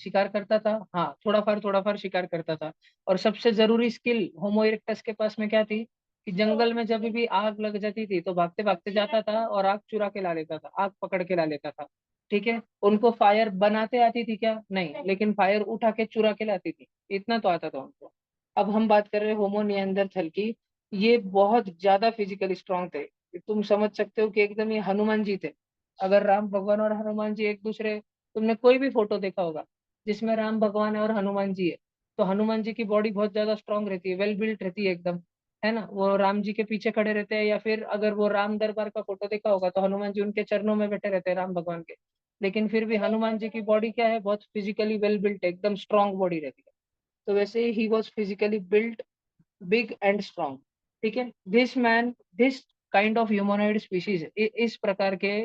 शिकार करता था, हाँ, थोड़ा फार शिकार करता था। और सबसे जरूरी स्किल होमो इरेक्टस के पास में क्या थी? कि जंगल में जब भी आग लग जाती थी तो भागते भागते जाता था और आग चुरा के ला लेता था, आग पकड़ के ला लेता था। ठीक है, उनको फायर बनाते आती थी क्या? नहीं, लेकिन फायर उठा के चुरा के लाती थी, इतना तो आता था उनको। अब हम बात कर रहे हैं होमो निएंडरथल की। ये बहुत ज्यादा फिजिकली स्ट्रांग थे। तुम समझ सकते हो कि एकदम ये हनुमान जी थे। अगर राम भगवान और हनुमान जी एक दूसरे, तुमने कोई भी फोटो देखा होगा जिसमें राम भगवान है और हनुमान जी है, तो हनुमान जी की बॉडी बहुत ज्यादा स्ट्रांग रहती है, वेल बिल्ट रहती है एकदम, है ना? वो राम जी के पीछे खड़े रहते हैं, या फिर अगर वो राम दरबार का फोटो देखा होगा तो हनुमान जी उनके चरणों में बैठे रहते हैं, राम भगवान के। लेकिन फिर भी हनुमान जी की बॉडी क्या है? बहुत फिजिकली वेल बिल्ट, एकदम स्ट्रांग बॉडी रहती है। तो वैसे ही was physically built, big and strong. ठीक है, this man, this kind of humanoid species, इस प्रकार के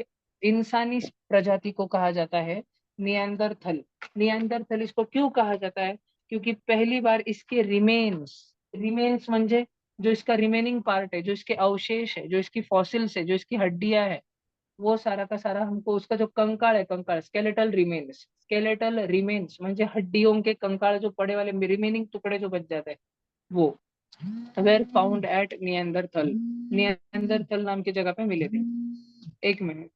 इंसानी प्रजाति को कहा जाता है निएंडरथल। निएंडरथल इसको क्यों कहा जाता है? क्योंकि पहली बार इसके रिमेन्स, रिमेन्स म्हणजे जो इसका रिमेनिंग पार्ट है, जो इसके अवशेष है, जो इसकी फॉसिल्स है, जो इसकी हड्डियां है, वो सारा का सारा हमको उसका जो कंकाल है, कंकाल स्केलेटल रिमेन्स म्हणजे हड्डियों के कंकाल जो पड़े वाले रिमेनिंग टुकड़े जो बच जाते हैं वो were found at Neanderthal. Neanderthal नाम की जगह पे मिले थे। एक मिनट।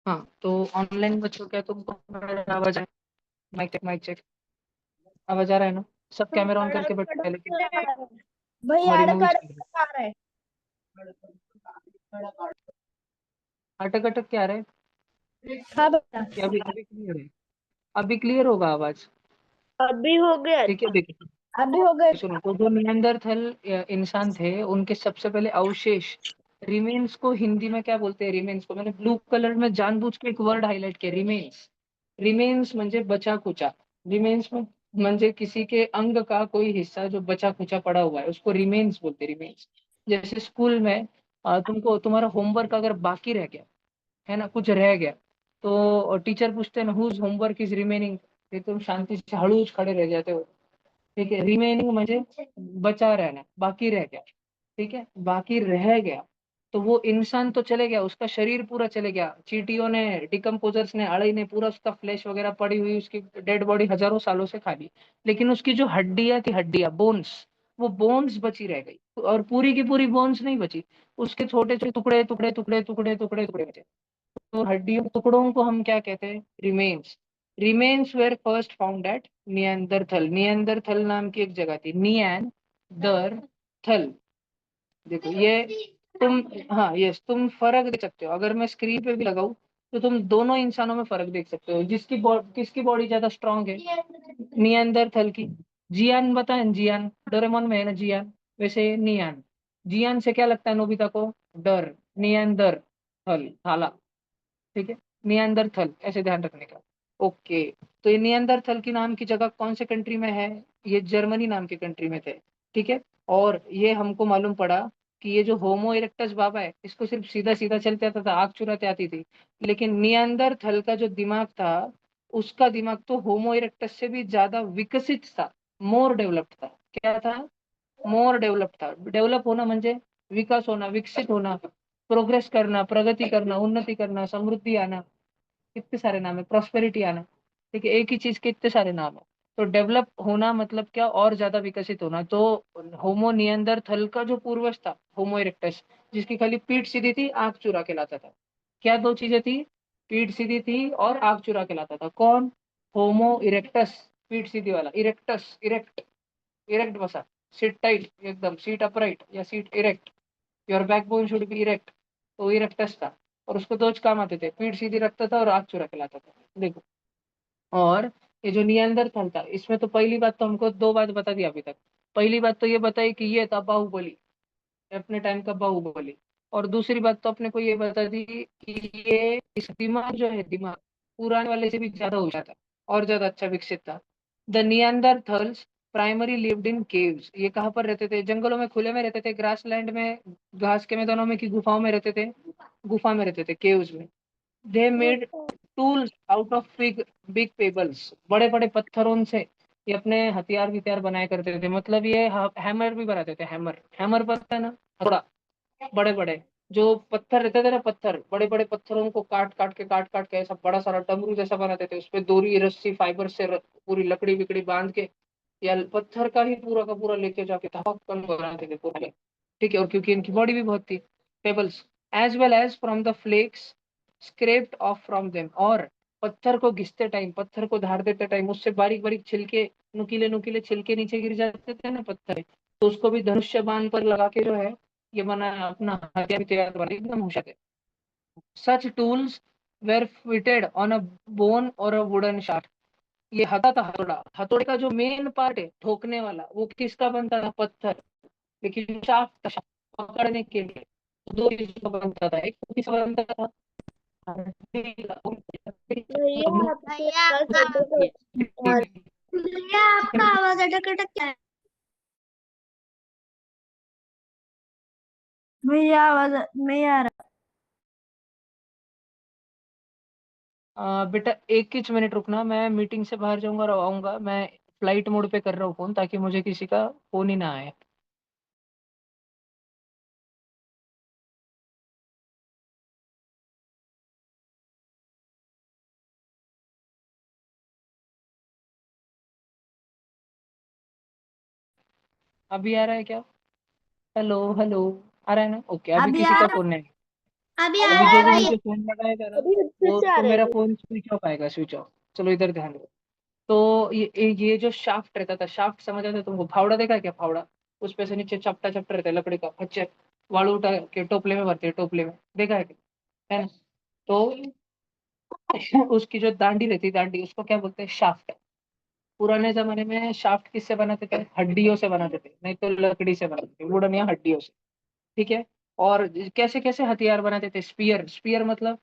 हाँ, तो ऑनलाइन बच्चों क्या तुमको मेरा आवाज है? Mic check, mic check. आवाज आ रहा है ना? सब कैमरा ऑन करके बैठे हैं, लेकिन भाई हमारी मूवी अड़क चल रही आ रहा है। है। अटक अटक क्या रहा है? हाँ बेटा, कि अभी अभी क्लियर है? अभी क्लियर होगा आवाज? अभी हो गया। ठीक है, देखो अभी हो गए। सुनो। तो जो नियंदरथल इंसान थे, उनके सबसे पहले अवशेष रिमेन्स को हिंदी में क्या बोलते हैं? रिमेन्स को मैंने ब्लू कलर में जानबूझ के एक वर्ड हाईलाइट किया, रिमेन्स। रिमेन्स म्हणजे बचा कुचा। रिमेन्स में म्हणजे किसी के अंग का कोई हिस्सा जो बचा कुचा पड़ा हुआ है उसको रिमेन्स बोलते हैं, रिमेन्स। जैसे स्कूल में तुमको तुम्हारा होमवर्क अगर बाकी रह गया है ना, कुछ रह गया, तो टीचर पूछते हैं ना, हुज होमवर्क इज रिमेनिंग, फिर तुम शांति से हड़ूच खड़े रह जाते हो। ठीक है, रिमेनिंग म्हणजे बचा रहना, बाकी रह गया। ठीक है, बाकी रह गया। तो वो इंसान तो चले गया, उसका शरीर पूरा चले गया, चींटियों ने, डिकम्पोजर्स ने, अड़ई ने पूरा उसका फ्लैश वगैरह पड़ी हुई उसकी डेड बॉडी हजारों सालों से खा ली। लेकिन उसकी जो हड्डियां थी, हड्डियां, बोन्स, वो बोन्स बची रह गई, और पूरी की पूरी बोन्स नहीं बची। उसके छोटे छोटे टुकड़े टुकड़े टुकड़े टुकड़े टुकड़े टुकड़े बचे। तो हड्डियों टुकड़ों को हम क्या कहते हैं? Remains. Remains were first found at Neanderthal. Neanderthal नाम की एक जगह थी, नियन दर थल। देखो ये, तुम, हाँ यस, तुम फर्क देख सकते हो। अगर मैं स्क्रीन पे भी लगाऊं तो तुम दोनों इंसानों में फर्क देख सकते हो। किसकी बॉडी ज्यादा स्ट्रांग है? नियंदरथल की। जियान बताएं, जियान डोरेमोन में है ना जियान, वैसे ये नियान। जियान से क्या लगता है नोबिता को? डर। नियंदर थल, थाला। ठीक है, नियंदरथल, ऐसे ध्यान रखने का। ओके। तो ये नियंदरथल की नाम की जगह कौन से कंट्री में है? ये जर्मनी नाम की कंट्री में थे। ठीक है। और ये हमको मालूम पड़ा कि ये जो होमो इरेक्टस बाबा है, इसको सिर्फ सीधा सीधा चलते आता था, आग चुराते आती थी। लेकिन नियंदरथल का जो दिमाग था, उसका दिमाग तो होमो इरेक्टस से भी ज्यादा विकसित था, मोर डेवलप्ड था। क्या था? मोर डेवलप था। डेवलप होना म्हणजे विकास होना, विकसित होना, प्रोग्रेस करना, प्रगति करना, उन्नति करना, समृद्धि आना, कितने सारे नाम है, प्रॉस्पेरिटी आना। ठीक है, एक ही चीज के इतने सारे नाम है। तो डेवलप होना मतलब क्या? और ज्यादा विकसित होना। तो होमो नियंदरथल का जो पूर्वज था, होमो इरेक्टस, जिसकी खाली पीठ सीधी थी, आंख चुरा के लाता था। क्या दो चीजें थी? पीठ सीधी थी और आंख चुरा के लाता था। कौन? होमो इरेक्टस, पीठ सीधी वाला। इरेक्टस, इरेक्ट, इरेक्ट बसा, सीट टाइट एकदम, सीट अपराइट या seat erect, your backbone should be erect. तो इरेक्टस था। और उसको दो काम आते थे, पीठ सीधी रखता था और आग चुरा के लाता था। देखो। और ये जो नियंदरथल था, इसमें तो पहली बात तो हमको 2 बात बता दी अभी तक। पहली बात तो ये बताई कि ये था बाहुबली, अपने टाइम का बाहुबली। और दूसरी बात तो अपने को ये बता दी कि ये इस दिमाग जो है, दिमाग पुराने वाले से भी ज्यादा होशियार था और ज्यादा अच्छा विकसित था। The Neanderthals primary lived in caves. ये कहाँ पर रहते थे? जंगलों में, खुले में रहते थे, ग्रास लैंड में, घास के मैदानों में, कि गुफाओं में रहते थे? गुफा में रहते थे, केव्स में। They made tools out of big big pebbles. बड़े बड़े पत्थरों से ये अपने हथियार विथियार बनाया करते थे। मतलब ये हैमर भी बनाते थे। हैमर, हैमर पता है ना? थोड़ा बड़े बड़े जो पत्थर रहते थे ना, पत्थर, बड़े बड़े पत्थरों को काट काट के ऐसा बड़ा सारा डमरू जैसा बनाते थे। उसपे दोरी, रस्सी, फाइबर से पूरी लकड़ी विकड़ी बांध के, या पत्थर का ही पूरा का पूरा लेके जाके धड़कन बनाते थे पूरे। ठीक है, और क्योंकि इनकी बॉडी भी बहुत थी, pebbles as well as from the flakes scraped off from them. और पत्थर को घिसते टाइम, पत्थर को धार देते टाइम, उससे बारीक बारीक छिलके, नुकीले नुकीले छिलके नीचे गिर जाते थे ना पत्थर, तो उसको भी धनुष्य बाण पर लगा के जो है ये बना, अपना हथियार भी तैयार बना, एकदम होशियार है। Such tools were fitted on a bone और अ वुडन शाफ्ट। ये हथा था हथौड़ा, हथौड़े का जो मेन पार्ट है ठोकने वाला, वो किसका बनता था? पत्थर। लेकिन शाफ्ट, पकड़ने के लिए दो चीजों का बनता था। एक तो किसका बनता था? भैया आपकी भैया आवाज आपका अटक भैया आपका आवाज अटक अटक क्या है? भैया आवाज नहीं आ रहा। बेटा 1 मिनट रुकना, मैं मीटिंग से बाहर जाऊंगा और आऊंगा। मैं फ्लाइट मोड पे कर रहा हूँ फोन, ताकि मुझे किसी का फोन ही ना आए। अभी आ रहा है क्या? हेलो हेलो, आ रहा है ना? ओके, अभी अभी किसी आ का रहा फोन नहीं। अभी आ अभी रहा जो है भी भैया। मुझे फोन लगाएगा ना, अभी फिर वो से आ तो रहे मेरा थे। फोन स्विच ऑफ आएगा, स्विच ऑफ। चलो इधर ध्यान दो। तो ये जो शाफ्ट रहता था, शाफ्ट समझ आता है तुमको? फावड़ा देखा है क्या? फावड़ा, उस पे से नीचे चपटा चपटा रहता है लकड़ी का, अच्छे वालू उठा के टोपले में भरते हैं, टोपले में, देखा है क्या? है ना? तो उसकी जो दांडी रहती है, दांडी, उसको क्या बोलते हैं? शाफ्ट। पुराने जमाने में शाफ्ट किससे बनाते थे? हड्डियों से बनाते थे, नहीं तो लकड़ी से बनाते थे, वुडन या हड्डियों से। ठीक है। और कैसे कैसे हथियार बनाते थे? स्पीयर, स्पीयर मतलब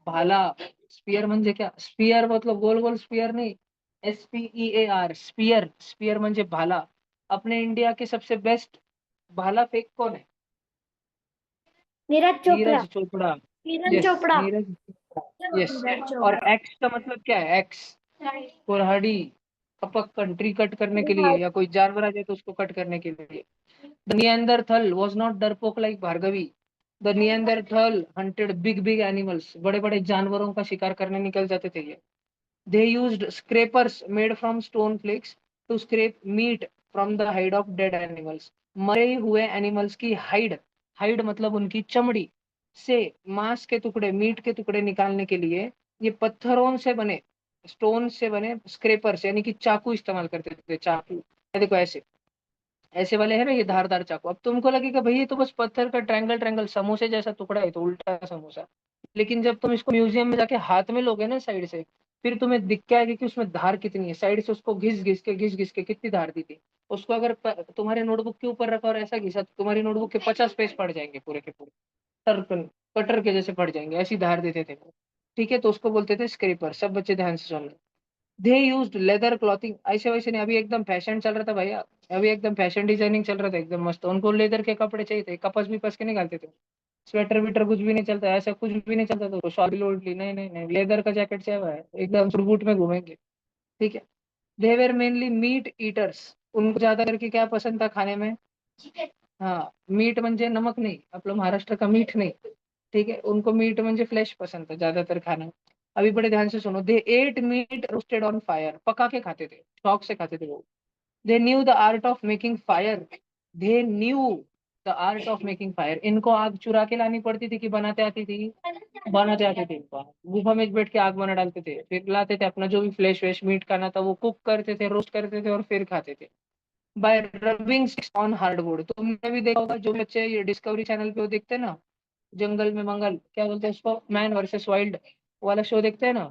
भाला। स्पीयर म्हणजे क्या? स्पीयर मतलब गोल गोल स्पीयर नहीं, SPEAR, स्पीयर। स्पीयर म्हणजे भाला। अपने इंडिया के सबसे बेस्ट भाला फेंक कौन है? नीरज चोपड़ा। नीरज चोपड़ा। किरण यस, चोपड़ा। नीरज चोपड़ा, यस। नीरज और चोपड़ा। एक्स का मतलब क्या है? एक्स, कुल्हाड़ी, कपक्कन, ट्री कट करने के लिए, या कोई जानवर आ जाए तो उसको कट करने के लिए। द नियंदरथल वाज नॉट डरपोक like Bhargavi. The Neanderthal hunted big big animals. बड़े बड़े जानवरों का शिकार करने निकल जाते थे ये। They used scrapers made from stone flakes to scrape meat from the hide of dead animals. मरे हुए एनिमल्स की हाइड, हाइड मतलब उनकी चमड़ी से मांस के टुकड़े, मीट के टुकड़े निकालने के लिए ये पत्थरों से बने, स्टोन से बने स्क्रेपर्स, यानी कि चाकू इस्तेमाल करते थे। चाकू, ये देखो ऐसे, ऐसे वाले है ना ये धारदार चाकू। अब तुमको लगेगा भाई ये तो बस पत्थर का ट्रायंगल ट्रायंगल समोसे जैसा टुकड़ा है, तो उल्टा समोसा। लेकिन जब तुम इसको म्यूजियम में जाके हाथ में लोगे ना साइड से, फिर तुम्हें दिख के आएगा कि उसमें धार कितनी है। साइड से उसको घिस घिस के कितनी धार दी थी। उसको अगर तुम्हारे नोटबुक के ऊपर रखा और ऐसा घिसा, तो तुम्हारी नोटबुक के 50 पेज पड़ जाएंगे पूरे के पूरे, सर्कल कटर के जैसे पड़ जाएंगे, ऐसी धार देते थे वो। ठीक है, तो उसको बोलते थे स्क्रेपर। सब बच्चे ध्यान से सुनना। दे यूज्ड लेदर क्लॉथिंग, ऐसे वैसे नहीं, अभी एकदम फैशन चल रहा था भैया, अभी एकदम फैशन डिजाइनिंग चल रहा था, एकदम मस्त। उनको लेदर के कपड़े चाहिए थे, कपस भी पस के निकालते थे। स्वेटर विटर कुछ भी नहीं चलता, ऐसा कुछ भी नहीं चलता, तो शॉल भी ओढ़ ली, नहीं नहीं नहीं, लेदर का जैकेट चाहिए भाई, एकदम सूट में घूमेंगे। ठीक है। They were mainly meet eaters. उनको ज्यादा करके क्या पसंद था खाने में? हाँ, मीट म्हणजे नमक नहीं, आपलं महाराष्ट्र का मीठ नहीं। ठीक है, उनको मीट म्हणजे फ्लैश पसंद था ज्यादातर खाना। अभी बड़े ध्यान से सुनो। They ate meat roasted on fire, पका के खाते थे, शौक से खाते थे वो। They knew the art of making fire. They knew the art of making fire. इनको आग चुरा के लानी पड़ती थी कि बनाते आती थी? बनाते आते थे इनको। गुफा में बैठ के आग बना डालते थे, फिर लाते थे अपना जो भी फ्लैश वेश मीट खाना था वो कुक करते थे, रोस्ट करते थे और फिर खाते थे बाय रबिंग ऑन हार्डवुड। तुमने भी देखा होगा, जो बच्चे ये डिस्कवरी चैनल पे वो देखते हैं ना, जंगल में मंगल, क्या बोलते हैं उसको, मैन वर्सेस वाइल्ड वाला शो देखते हैं ना,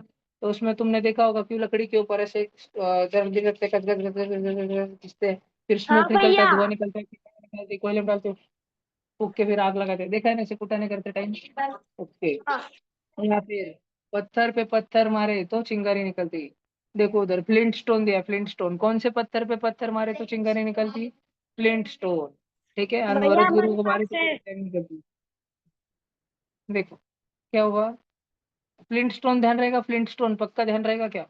तो उसमें तुमने देखा होगा कि लकड़ी के ऊपर ऐसे जल्दी करते खिंचते, फिर हाँ स्मोक निकलता है, भैया। धुआं निकलता है, निकालते कोयले में डालते हो, फूक के फिर आग लगाते हैं। देखा है ना इसे कुटाने करते टाइम। ओके। हाँ। या फिर पत्थर पे पत्थर मारे तो चिंगारी निकलती। देखो उधर फ्लिंट स्टोन दिया, फ्लिंट स्टोन, कौन से पत्थर पे पत्थर मारे तो चिंगारी निकलती? Flint stone. ठीक है, भैया अनवरत हमारे गुरु को पास मारे तो है। चिंगारी निकलती। देखो क्या हुआ। फ्लिंट स्टोन ध्यान रहेगा, फ्लिंट स्टोन पक्का ध्यान रहेगा क्या?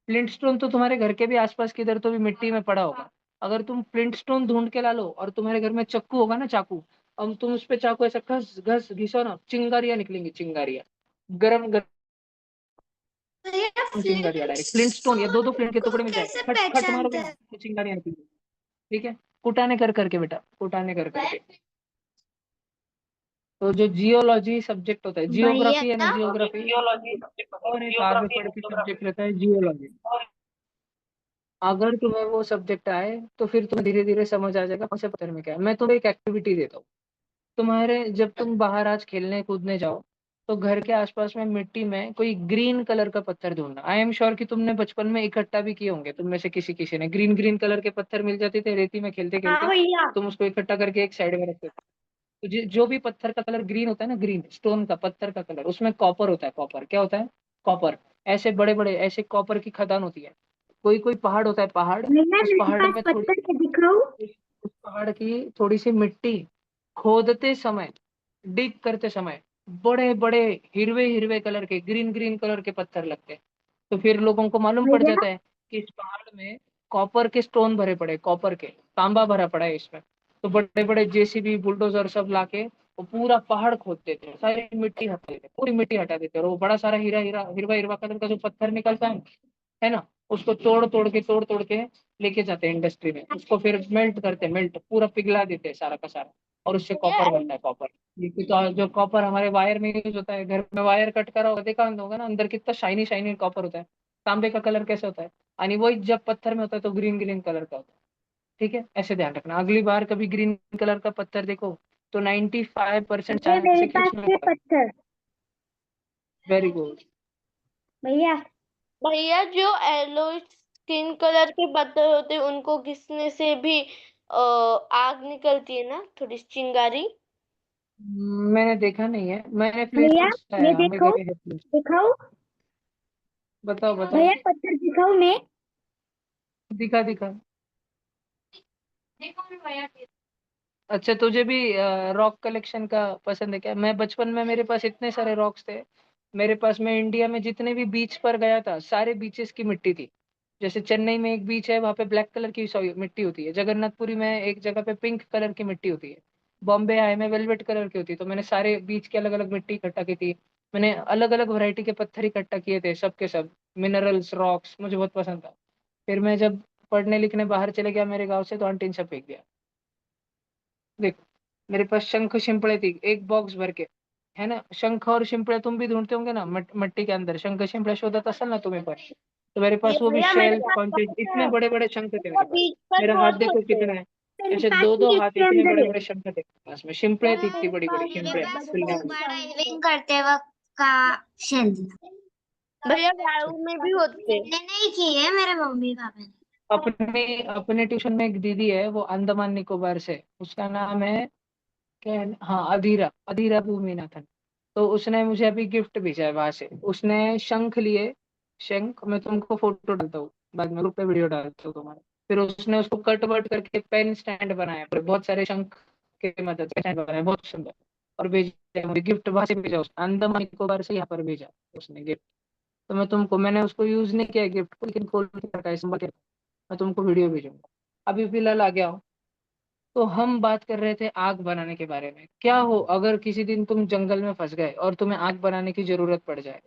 फ्लिंट स्टोन तो तुम्हारे घर के भी आसपास किधर तो भी मिट्टी में पड़ा होगा। अगर तुम फ्लिंट स्टोन ढूंढ के ला लो और तुम्हारे घर में चाकू होगा ना, चाकू, अब तुम उस पे चाकू ऐसा घस घस घिसो ना, चिंगारियां निकलेंगी, चिंगारियां। गरम भैया चिंगारियां डायरेक्ट फ्लिंट स्टोन या दो दो फ्लिंट के को टुकड़े मिल जाए, कैसे खट खट मारोगे पहचानते ना हैं? तो चिंगारियां निकलेंगी। ठीक है, कुटाने कर करके बेटा, कुटाने कर करके। तो जो जियोलॉजी सब्जेक्ट होता है, भैया जियोग्राफी है ना, जियोग्राफी, और एक आगे पढ़ के सब्जेक्ट रहता है जियोलॉजी। अगर तुम्हें वो सब्जेक्ट आए तो फिर तुम्हें धीरे धीरे समझ आ जाएगा कौन से पत्थर में क्या है। मैं तुम्हें एक एक्टिविटी देता हूँ। तुम्हारे जब तुम बाहर आज खेलने कूदने जाओ, तो घर के आसपास में मिट्टी में कोई ग्रीन कलर का पत्थर ढूंढना। आई एम श्योर कि तुमने बचपन में इकट्ठा भी किए होंगे, तुम में से किसी किसी ने ग्रीन ग्रीन कलर के पत्थर मिल जाते थे रेती में खेलते हाँ खेलते, भैया। तुम उसको इकट्ठा करके एक साइड में रखते थे। तो जो भी पत्थर का कलर ग्रीन होता है ना, ग्रीन स्टोन का पत्थर का कलर, उसमें कॉपर होता है। कॉपर क्या होता है? कॉपर। ऐसे बड़े बड़े ऐसे कॉपर की खदान होती है। कोई कोई पहाड़ होता है, पहाड़, भैया उस मेरे पहाड़ पास में थोड़ी, पत्थर के दिखाऊं? उस पहाड़ की थोड़ी सी मिट्टी खोदते समय, डिग करते समय, बड़े बड़े हिरवे हिरवे कलर के, ग्रीन ग्रीन कलर के पत्थर लगते हैं। तो फिर लोगों को मालूम पड़ भैया जाता है कि इस पहाड़ में कॉपर के स्टोन भरे पड़े, कॉपर के, तांबा भरा पड़ा है इसमें। तो बड़े बड़े जेसीबी बुलडोजर सब लाके वो पूरा पहाड़ खोद देते हैं, सारी मिट्टी हटा देते हैं, पूरी मिट्टी हटा देते हैं, और वो बड़ा सारा हीरा हीरा हिरवा हिरवा कलर का जो पत्थर निकलता है ना, उसको तोड़ तोड़ के लेके जाते हैं इंडस्ट्री में, उसको फिर मेल्ट करते हैं, मेल्ट पूरा पिघला देते हैं सारा का सारा, और उससे कॉपर बनता है, कॉपर। ये तो जो कॉपर हमारे वायर में यूज होता है, घर में वायर कट करा होगा, देखा होगा ना, अंदर कितना शाइनी शाइनी कॉपर होता है। तांबे का कलर कैसे होता है, यानी वही जब पत्थर में होता है तो ग्रीन ग्रीन कलर का होता है। ठीक है, ऐसे ध्यान रखना, अगली बार कभी ग्रीन कलर का पत्थर देखो तो 95% भैया चांस मेरे है कि पास उसमें है कॉपर। पत्थर। Very good. भैया भैया जो येलो स्किन कलर के पत्थर होते हैं उनको घिसने से भी आग निकलती है ना, थोड़ी चिंगारी। मैंने देखा नहीं है, मैंने भैया फ्लिंट मैं है, मेरे घर देखो, पे है flint। दिखाऊं? बताओ बताओ। भैया पत्थर दिखाऊं मैं? दिखा दिखा। अच्छा, तुझे भी रॉक कलेक्शन का पसंद है क्या? मैं बचपन में मेरे पास इतने सारे रॉक्स थे। मेरे पास, मैं इंडिया में जितने भी बीच पर गया था, सारे बीचेस की मिट्टी थी। जैसे चेन्नई में एक बीच है, वहां पे ब्लैक कलर की मिट्टी होती है। जगन्नाथपुरी में एक जगह पे पिंक कलर की मिट्टी होती है। बॉम्बे हाई में वेलवेट कलर की होती है। तो मैंने सारे बीच की अलग अलग मिट्टी इकट्ठा की थी। मैंने अलग अलग वैरायटी के पत्थर इकट्ठा किए थे, सब के सब मिनरल्स, रॉक्स, मुझे बहुत पसंद था। फिर मैं जब पढ़ने लिखने बाहर चले गया मेरे गाँव से, तो आंटी ने सब फेंक दिया। देखो, मेरे पास शंख शिंपड़े थी एक बॉक्स भर के, है ना। शंख और शिंपड़े तुम भी ढूंढते होंगे ना, मिट्टी के अंदर शंख शिंपड़े शोधत असल ना तुम्हें पर, तो मेरे ये पास वो भी भैया मेरे शेल पास कॉन्टेस्ट, पत्थर इतने है। बड़े बड़े शंख थे वो मेरे पास। बीच पर मेरा हाथ बहुत देखो होते हैं। कितना है, मेरे ऐसे पास दो दो भी हाथ इसके इतने अंदर बड़े है। बड़े शंख थे मेरे पास में, शिंपड़े थी इतनी मेरे बड़ी बड़ी पास है, शिंपड़े मेरे मेरे पास पास फुल। स्कूबा शंख है। डाइविंग करते वक्त का शेल। भैया गाँव में भी होते हैं। मैंने नहीं की है, मेरे मम्मी पापा ने। अपने अपने ट्यूशन में एक दीदी है, वो अंडमान निकोबार से, उसका नाम है क्या हाँ, अधीरा, अधीरा भूमिनाथन। तो उसने मुझे अभी गिफ्ट भेजा है वहां से, उसने शंख लिए। शंख, मैं तुमको फोटो डालता हूँ बाद में, ग्रुप पे वीडियो डालता हूँ तुम्हारे। फिर उसने उसको कट वट करके पेन स्टैंड बनाया, फिर बहुत सारे शंख के मदद से स्टैंड बनाया, बहुत सुंदर। और भेजा है मुझे गिफ्ट, वहां से भेजा उसने, अंडमान निकोबार से यहाँ पर भेजा उसने गिफ्ट। तो मैं तुमको, मैंने उसको यूज नहीं किया गिफ्ट को, लेकिन खोल के रखा है, संभाल के रखा है। मैं तुमको वीडियो भेजूंगा। अभी फिलहाल आ गया हूँ। तो हम बात कर रहे थे आग बनाने के बारे में। क्या हो अगर किसी दिन तुम जंगल में फंस गए और तुम्हें आग बनाने की जरूरत पड़ जाए,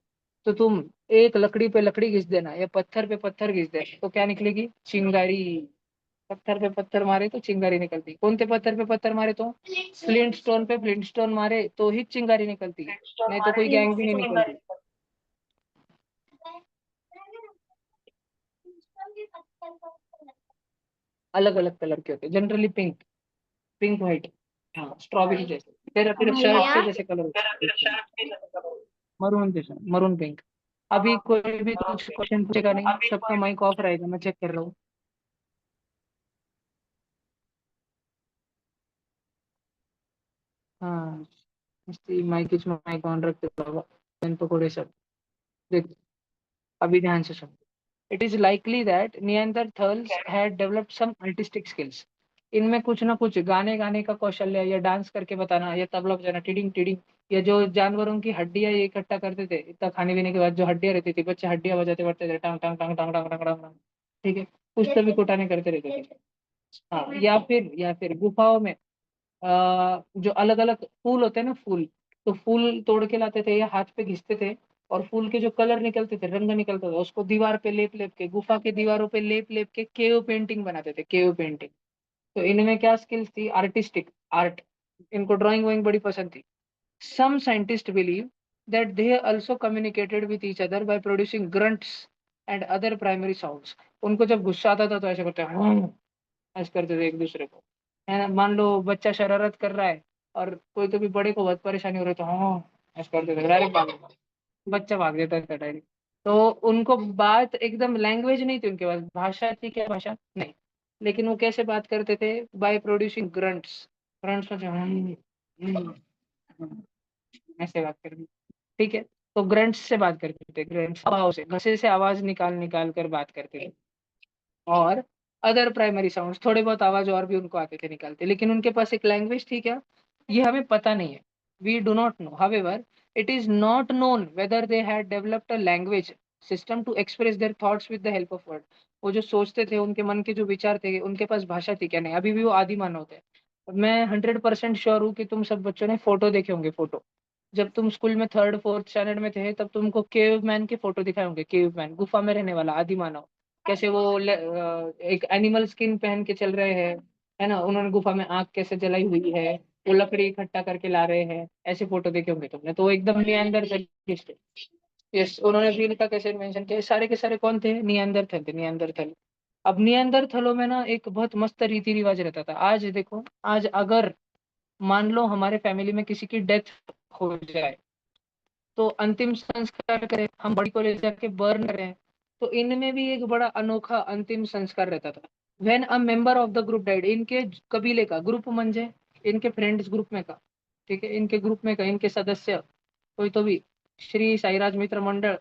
तो तुम एक लकड़ी पे लकड़ी घिस देना या पत्थर पे पत्थर घिस देना, तो क्या निकलेगी? चिंगारी। पत्थर पे पत्थर मारे तो चिंगारी निकलती। कौन से पत्थर पे पत्थर मारे तो? फ्लिंट स्टोन पे फ्लिंट स्टोन मारे तो ही चिंगारी निकलती, नहीं तो कोई गैंग भी नहीं निकलती। अलग अलग कलर के होते हैं, जनरली पिंक, पिंक व्हाइट, हाँ स्ट्रॉबेरी जैसे, तेरा तेरे शर्ट भैया के जैसे कलर, मरून जैसा, मरून पिंक। अभी कोई भी कुछ क्वेश्चन पूछेगा नहीं, सबका माइक ऑफ रहेगा, मैं चेक कर रहा हूँ। हाँ, माइक इज माइक ऑन रखते बाबा, पेन पकौड़े सब। देख, अभी ध्यान से सुन। It is likely that Neanderthals had developed some artistic skills. इनमें कुछ ना कुछ गाने गाने का कौशल्य, या डांस करके बताना, या तबला बजाना, टिडिंग टिडिंग, या जो जानवरों की हड्डियां ये इकट्ठा करते थे, इतना खाने पीने के बाद जो हड्डियां रहती थी, बच्चे हड्डियां बजाते बढ़ते थे, टांग टांग टांग टांग टांग टांग टांग टांग। ठीक है, कुछ तो भी कुटाने करते रहते थे। हाँ, या फिर गुफाओं में जो अलग अलग फूल होते हैं ना, फूल, तो फूल तोड़ के लाते थे या हाथ पे घिसते थे, और फूल के जो कलर निकलते थे, रंग निकलता था, उसको दीवार पे लेप लेप के, गुफा के दीवारों पे लेप लेप के केव पेंटिंग बनाते थे, केव पेंटिंग। तो इनमें क्या स्किल्स थी? Artistic, art. इनको ड्राइंग वाइंग बड़ी पसंद थी। Some scientist believe that they also communicated with each other by producing grunts and other primary sounds। उनको जब गुस्सा आता था तो ऐसे करते हैं, ऐसे करते थे एक दूसरे को, है ना। मान लो बच्चा शरारत कर रहा है और कोई तो भी बड़े को बहुत परेशानी हो रही है, तो हाँ ऐसे करते थे, डायरेक्ट भाग जाता, बच्चा भाग जाता था डायरेक्ट। तो उनको बात एकदम, लैंग्वेज नहीं थी उनके पास, भाषा थी क्या? भाषा नहीं। लेकिन वो कैसे बात करते थे? By producing grunts. ग्रंट्स में ऐसे बात करते, ठीक है। तो ग्रंट्स से बात करते थे, ग्रंट्स आवाज से, घसे से आवाज निकाल निकाल कर बात करते थे। और अदर प्राइमरी साउंड्स, थोड़े बहुत आवाज और भी उनको आते थे निकालते, लेकिन उनके पास एक लैंग्वेज थी क्या? ये हमें पता नहीं है। We do not know, however it is not known whether they had developed a language system to express their thoughts with the help of word. वो जो सोचते थे, उनके मन के जो विचार थे, उनके पास भाषा थी क्या? नहीं, अभी भी वो आदि मानव थे। मैं 100% श्योर हूँ कि तुम सब बच्चों ने फोटो देखे होंगे, फोटो। जब तुम स्कूल में थर्ड फोर्थ स्टैंडर्ड में थे, तब तुमको केव मैन के फोटो दिखाए होंगे, केव मैन, गुफा में रहने वाला आदि मानव। कैसे वो एक एनिमल स्किन पहन के चल रहे हैं, है ना। उन्होंने गुफा में आग कैसे जलाई हुई है, वो लकड़ी इकट्ठा करके ला रहे हैं, ऐसे फोटो देखे होंगे तुमने। तो वो एकदम नियंदरथल। यस, उन्होंने व्हील का कैसे इन्वेंशन किया, सारे के सारे कौन थे? नियंदरथल थे, नियंदरथल। अब नियंदरथलों में ना एक बहुत मस्त रीति रिवाज रहता था। आज देखो, आज अगर मान लो हमारे फैमिली में किसी की डेथ हो जाए, तो अंतिम संस्कार करें, हम बॉडी को ले जाके बर्न करें। तो इनमें भी एक बड़ा अनोखा अंतिम संस्कार रहता था। When a member of the group died, इनके कबीले का, ग्रुप मंजे इनके फ्रेंड्स ग्रुप में का, ठीक है, इनके ग्रुप में का, इनके सदस्य कोई तो भी, श्री साईराज मित्र मंडल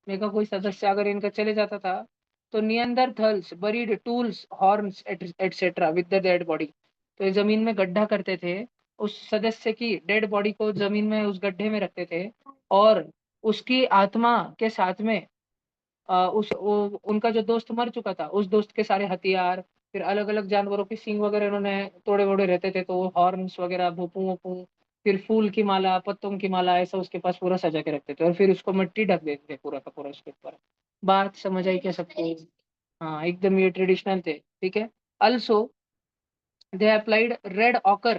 में का कोई सदस्य अगर इनका चले जाता था, तो Neanderthals buried tools, horns etcetera with the dead body. तो ये जमीन में गड्ढा करते थे, उस सदस्य की डेड बॉडी को जमीन में उस गड्ढे में रखते थे, और उसकी आत्मा के साथ में उनका जो दोस्त मर चुका था, उस दोस्त के सारे हथियार, फिर अलग अलग जानवरों के सींग वगैरह उन्होंने तोड़े वोड़े रहते थे, तो वो हॉर्न्स वगैरह, भोपू वोपू, फिर फूल की माला, पत्तों की माला, ऐसा उसके पास पूरा सजा के रखते थे, और फिर उसको मिट्टी ढक देते थे पूरा का पूरा उसके ऊपर। बात समझ आई क्या सबको? हाँ, एकदम ये ट्रेडिशनल थे, ठीक है। Also they applied red ochre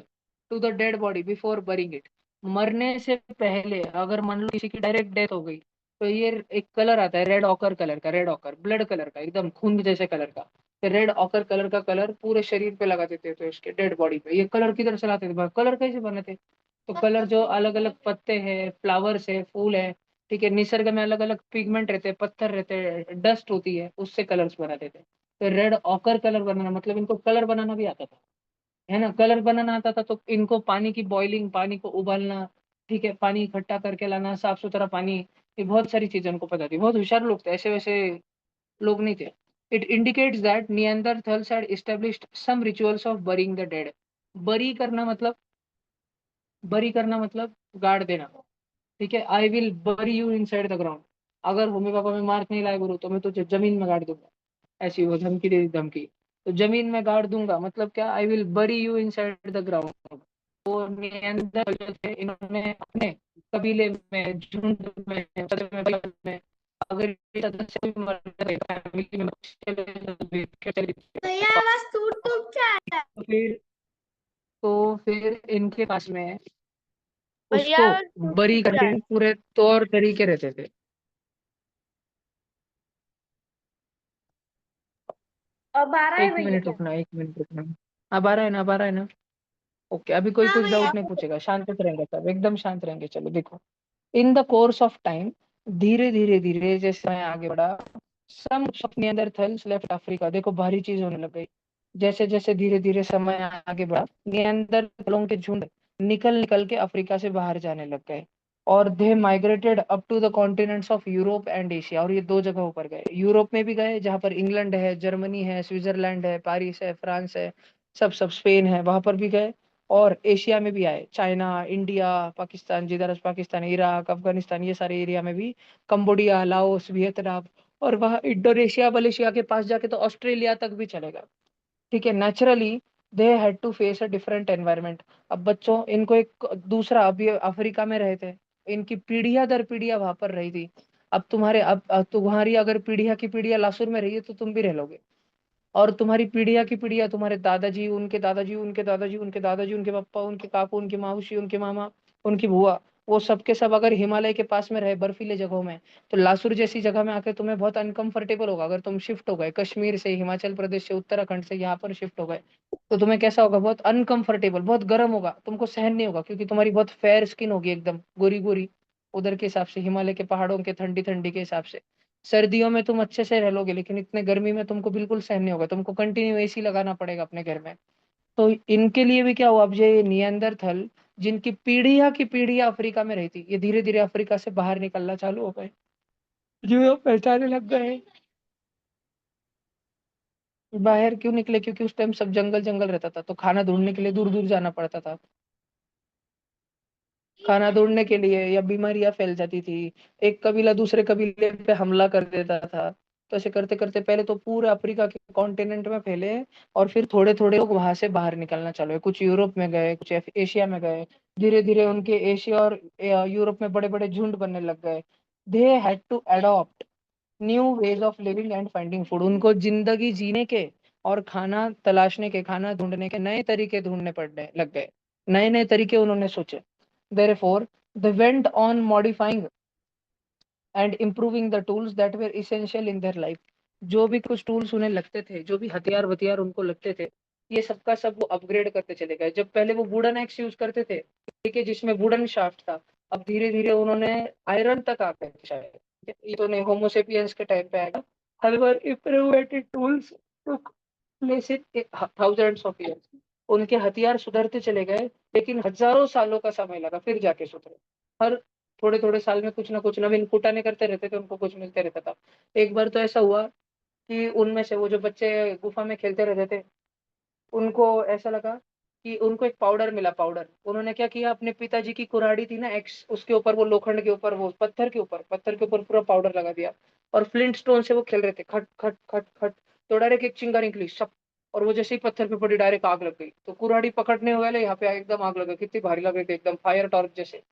to the dead body before burying it. मरने से पहले अगर मान लो किसी की डायरेक्ट डेथ हो गई, तो ये एक कलर आता है रेड ऑकर कलर का, रेड ऑकर ब्लड कलर का, एकदम खून जैसे कलर का। तो रेड ऑकर कलर का कलर पूरे शरीर पे लगा देते थे, उसके डेड बॉडी पे। ये कलर किधर से लाते थे? कलर कैसे बने थे? तो कलर जो अलग अलग पत्ते हैं, फ्लावर्स है, फूल है, ठीक है, निसर्ग में अलग अलग पिगमेंट रहते हैं, पत्थर रहते हैं, डस्ट होती है, उससे कलर्स बनाते थे। तो रेड ऑकर कलर बनाना मतलब इनको कलर बनाना भी आता था, है ना। कलर बनाना आता था, तो इनको पानी की बॉइलिंग, पानी को उबालना, ठीक है, पानी इकट्ठा करके लाना, साफ सुथरा पानी, ये बहुत सारी चीजें उनको पता थी। बहुत होशियार लोग थे, ऐसे वैसे लोग नहीं थे। It indicates that Neanderthals had established some rituals of burying the dead. Bury करना मतलब, बरी करना मतलब गाड़ देना, ठीक है। आई विल बरी यू इनसाइड द ग्राउंड। अगर मम्मी पापा में मार्क नहीं लाए गुरु, तो मैं तुझे जमीन में गाड़ दूंगा, ऐसी वो धमकी दे दी, धमकी। तो जमीन में गाड़ दूंगा मतलब क्या? आई विल बरी यू इनसाइड द ग्राउंड। वो नियंत्रण जो थे, इन्होंने अपने कबीले में, झुंड में, परिवार में, अगर ये सदस्य भी मर गए, फैमिली में भैया आवाज टूट टूट के आ रहा है। तो फिर इनके पास में भैया उसको टूट बरी टूट रहा करके है। पूरे तौर तरीके रहते थे। अब आ रहा है एक भैया मिनट क्या? रुकना, एक मिनट रुकना। अब आ रहा है ना? अब आ रहा है ना? ओके, अभी कोई हाँ कुछ भैया। डाउट नहीं पूछेगा, शांत रहेंगे सब, एकदम शांत रहेंगे। चलो देखो, in the course of time धीरे धीरे धीरे जैसे मैं आगे बढ़ा, सम ऑफ नियंदरथल्स लेफ्ट अफ्रीका। देखो भारी चीज होने लग गई। जैसे जैसे धीरे धीरे समय आगे बढ़ा, नियंदरथलों के झुंड निकल निकल के अफ्रीका से बाहर जाने लग गए। और they migrated up to the continents of Europe and Asia. और ये दो जगहों पर गए, यूरोप में भी गए जहां पर इंग्लैंड है, जर्मनी है, स्विट्जरलैंड है, पेरिस है, फ्रांस है, सब सब स्पेन है, वहां पर भी गए। और एशिया में भी आए, चाइना, इंडिया, पाकिस्तान, जिधर पाकिस्तान, इराक, अफगानिस्तान, ये सारे एरिया में भी, कंबोडिया, लाओस, वियतनाम, और वह इंडोनेशिया, मलेशिया के पास जाके तो ऑस्ट्रेलिया तक भी चलेगा। ठीक है, naturally they had to face a different environment. अब बच्चों, इनको एक दूसरा, अभी अफ्रीका में रहे थे, इनकी पीढ़ियां दर पीढ़ियां वहां पर रही थी। अब तुम्हारे अब तुम्हारी अगर पीढ़िया की पीढ़िया लासुर में रही है तो तुम भी रह लोगे। और तुम्हारी पीढ़िया की पीढ़िया, तुम्हारे दादाजी, उनके दादाजी, उनके दादाजी, उनके दादाजी, उनके पापा, उनके काकू, उनकी माऊसी, उनके मामा, उनकी बुआ, वो सब के सब अगर हिमालय के पास में रहे, बर्फीले जगहों में, तो लासुर जैसी जगह में आके तुम्हें बहुत अनकंफर्टेबल होगा। अगर तुम शिफ्ट हो गए कश्मीर से, हिमाचल प्रदेश से, उत्तराखंड से यहाँ पर शिफ्ट हो गए, तो तुम्हें कैसा होगा? बहुत अनकंफर्टेबल, बहुत गर्म होगा, तुमको सहन नहीं होगा, क्योंकि तुम्हारी बहुत फेयर स्किन होगी, एकदम गोरी गोरी, उधर के हिसाब से, हिमालय के पहाड़ों के ठंडी ठंडी के हिसाब से। सर्दियों में तुम अच्छे से रह लोगे, लेकिन इतने गर्मी में तुमको बिल्कुल सहन नहीं होगा, तुमको कंटिन्यू एसी लगाना पड़ेगा अपने घर में। तो इनके लिए भी क्या हुआ? अब ये नियंदरथल, जिनकी पीढ़ियां की पीढ़ियां अफ्रीका में रही थी, ये धीरे धीरे अफ्रीका से बाहर निकलना चालू हो गए, जो पहचाने लग गए। बाहर क्यों निकले? क्योंकि उस टाइम सब जंगल जंगल रहता था, तो खाना ढूंढने के लिए दूर दूर जाना पड़ता था। खाना ढूंढने के लिए, या बीमारियां फैल जाती थी, एक कबीला दूसरे कबीले पे हमला कर देता था। तो ऐसे करते करते पहले तो पूरे अफ्रीका के कॉन्टिनेंट में फैले, और फिर थोड़े थोड़े लोग वहां से बाहर निकलना चालू हुए। कुछ यूरोप में गए, कुछ एशिया में गए। धीरे धीरे उनके एशिया और यूरोप में बड़े बड़े झुंड बनने लग गए। They had to adopt new ways of living and finding food. उनको जिंदगी जीने के और खाना तलाशने के, खाना ढूंढने के नए तरीके ढूंढने पड़ने लग गए। नए नए तरीके उन्होंने सोचे। Therefore, they went on modifying and improving the tools that were essential in their life. जो भी कुछ टूल्स उन्हें लगते थे, जो भी हथियार वथियार उनको लगते थे, ये सबका सब वो अपग्रेड करते चले गए। जब पहले वो वुडन एक्स यूज करते थे, ठीक है, जिसमें वुडन शाफ्ट था, अब धीरे धीरे उन्होंने आयरन तक आ गए शायद। ये तो नहीं होमोसेपियंस के टाइम पे आएगा। However, implemented tools took place in thousands of years. उनके हथियार सुधरते चले गए, लेकिन हजारों सालों का समय लगा फिर जाके सुधरे। हर थोड़े थोड़े साल में कुछ ना कुछ नवीन कुटाने करते रहते थे, उनको कुछ मिलते रहता था। एक बार तो ऐसा हुआ कि उनमें से वो जो बच्चे गुफा में खेलते रहते थे, उनको ऐसा लगा कि उनको एक पाउडर मिला। पाउडर, उन्होंने क्या किया, अपने पिताजी की कुल्हाड़ी थी ना एक्स, उसके ऊपर, वो लोखंड के ऊपर, वो पत्थर के ऊपर पूरा पाउडर लगा दिया। और फ्लिंट स्टोन से वो खेल रहे थे, खट खट खट खट, तो डायरेक्ट एक चिंगारी निकली सब। और वो जैसे ही पत्थर पे पड़ी, डायरेक्ट आग लग गई। तो कुल्हाड़ी पकड़ने वाले यहाँ पे एकदम आग लग गई। कितनी भारी लग रही थी, एकदम फायर टॉर्च जैसे।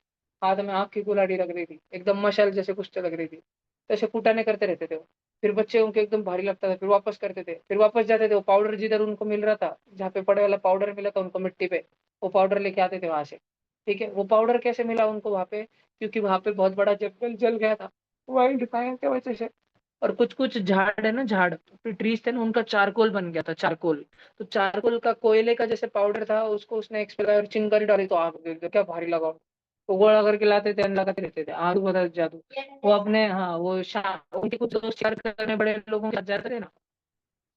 हाथ में आग की कुल्हाड़ी लग रही थी, एकदम मशाल जैसे कुछ तो लग रही थी। तो ऐसे कुटाने करते रहते थे वो। फिर बच्चे उनके एकदम भारी लगता था, फिर वापस करते थे, फिर वापस जाते थे। वो पाउडर जिधर उनको मिल रहा था, जहाँ पे पड़े वाला पाउडर मिला था उनको मिट्टी पे, वो पाउडर लेके आते थे वहां से। ठीक है, वो पाउडर कैसे मिला उनको वहां पे? क्योंकि वहां पे बहुत बड़ा जंगल जल गया था वाइल्ड फायर की वजह से। और कुछ कुछ झाड़ है ना, झाड़, ट्रीज थे ना, उनका चारकोल बन गया था, चारकोल। तो चारकोल का, कोयले का जैसे पाउडर था, उसको उसने एक्सपेल और चिंगारी डाली तो आग देख दो, क्या भारी लगा। वो गोला करके लाते थे, लगाते रहते थे, आग बता जादू। वो अपने, हाँ, वो शाम उनके कुछ दोस्त शेयर करने बड़े लोगों के साथ जाते थे ना,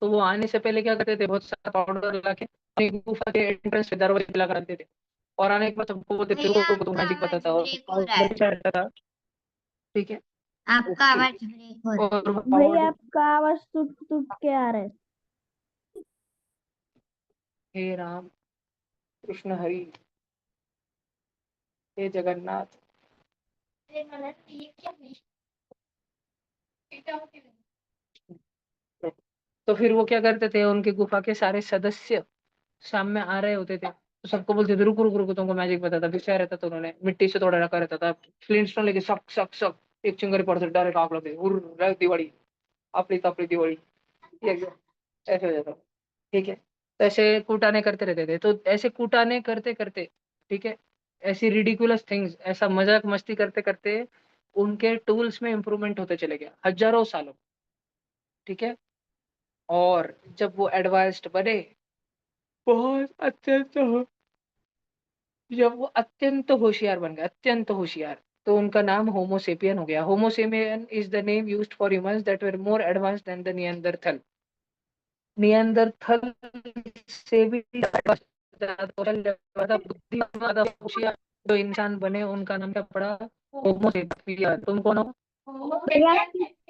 तो वो आने से पहले क्या करते थे, बहुत सारा पाउडर लगा के अपनी गुफा के एंट्रेंस पे दरवाजे पे लगा देते थे। और आने के बाद सबको बोलते थे, भैया रुको रुको, तो आपका मैजिक आवाज बताता और ब्रेक हो रहा पाउडर है। क्या रहता था। ठीक है, आपका ओके। आवाज ब्रेक हो रहा है। और भैया पाउडर, आपका आवाज टूट टूट के आ रहा है। हे राम कृष्ण हरि, हे जगन्नाथ। तो फिर वो क्या करते थे, उनके गुफा के सारे सदस्य शाम में आ रहे होते थे, तो सबको बोलते थे, रुको रुको रुको, तुमको मैजिक बताता। फिर क्या रहता था, उन्होंने मिट्टी से तोड़ा रखा रहता था, फ्लिंटस्टोन लेके सक सक सक, एक चिंगारी पड़ते डायरेक्ट आग लगे, दिवाली, अपनी तपली दिवाली, ये ऐसे हो जाता। ठीक है, तो ऐसे कूटाने करते रहते थे। तो ऐसे कूटाने करते करते, ठीक है, ऐसी रिडिकुलस थिंग्स, ऐसा मजाक मस्ती करते करते, उनके टूल्स में इंप्रूवमेंट होते चले गया हजारों सालों। ठीक है, और जब वो एडवांस्ड बने, बहुत अत्यंत जब वो अत्यंत होशियार बन गए, अत्यंत होशियार, तो उनका नाम होमोसेपियन हो गया। Homo sapien is the name used for humans that were more advance than the Neanderthal. Neanderthal से भी ज्यादा बुद्धिमान, ज्यादा होशियार जो इंसान बने उनका नाम क्या पड़ा? होमोसेपियन। तुम कौन हो? भैया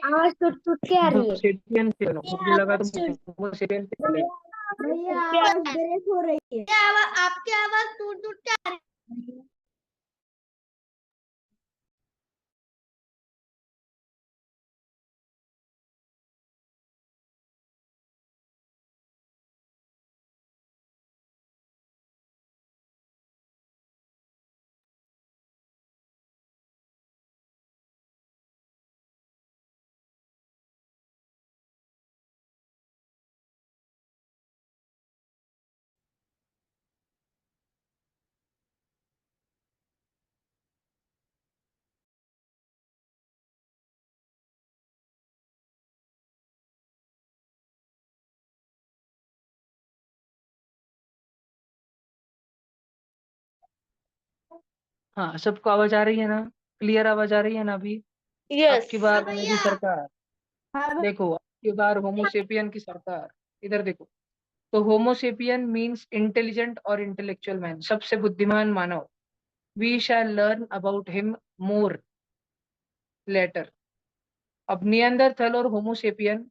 आवाज टूट टूट के आ रही है। होमोसेपियन से हो। मुझे लगा तुम होमोसेपियन से बोले। भैया आवाज ब्रेक हो रही है। आपकी आवाज टूट टूट के आ रही है। हाँ, सबको आवाज आ रही है ना? क्लियर आवाज आ रही है ना अभी? अब यस। की हाँ बार मेरी भैया। सरकार, हाँ देखो अब की बार होमोसेपियन की सरकार, इधर देखो। तो होमोसेपियन मीन्स इंटेलिजेंट और इंटेलेक्चुअल मैन, सबसे बुद्धिमान मानव। We shall learn about him more later. अब नियंदरथल और होमोसेपियन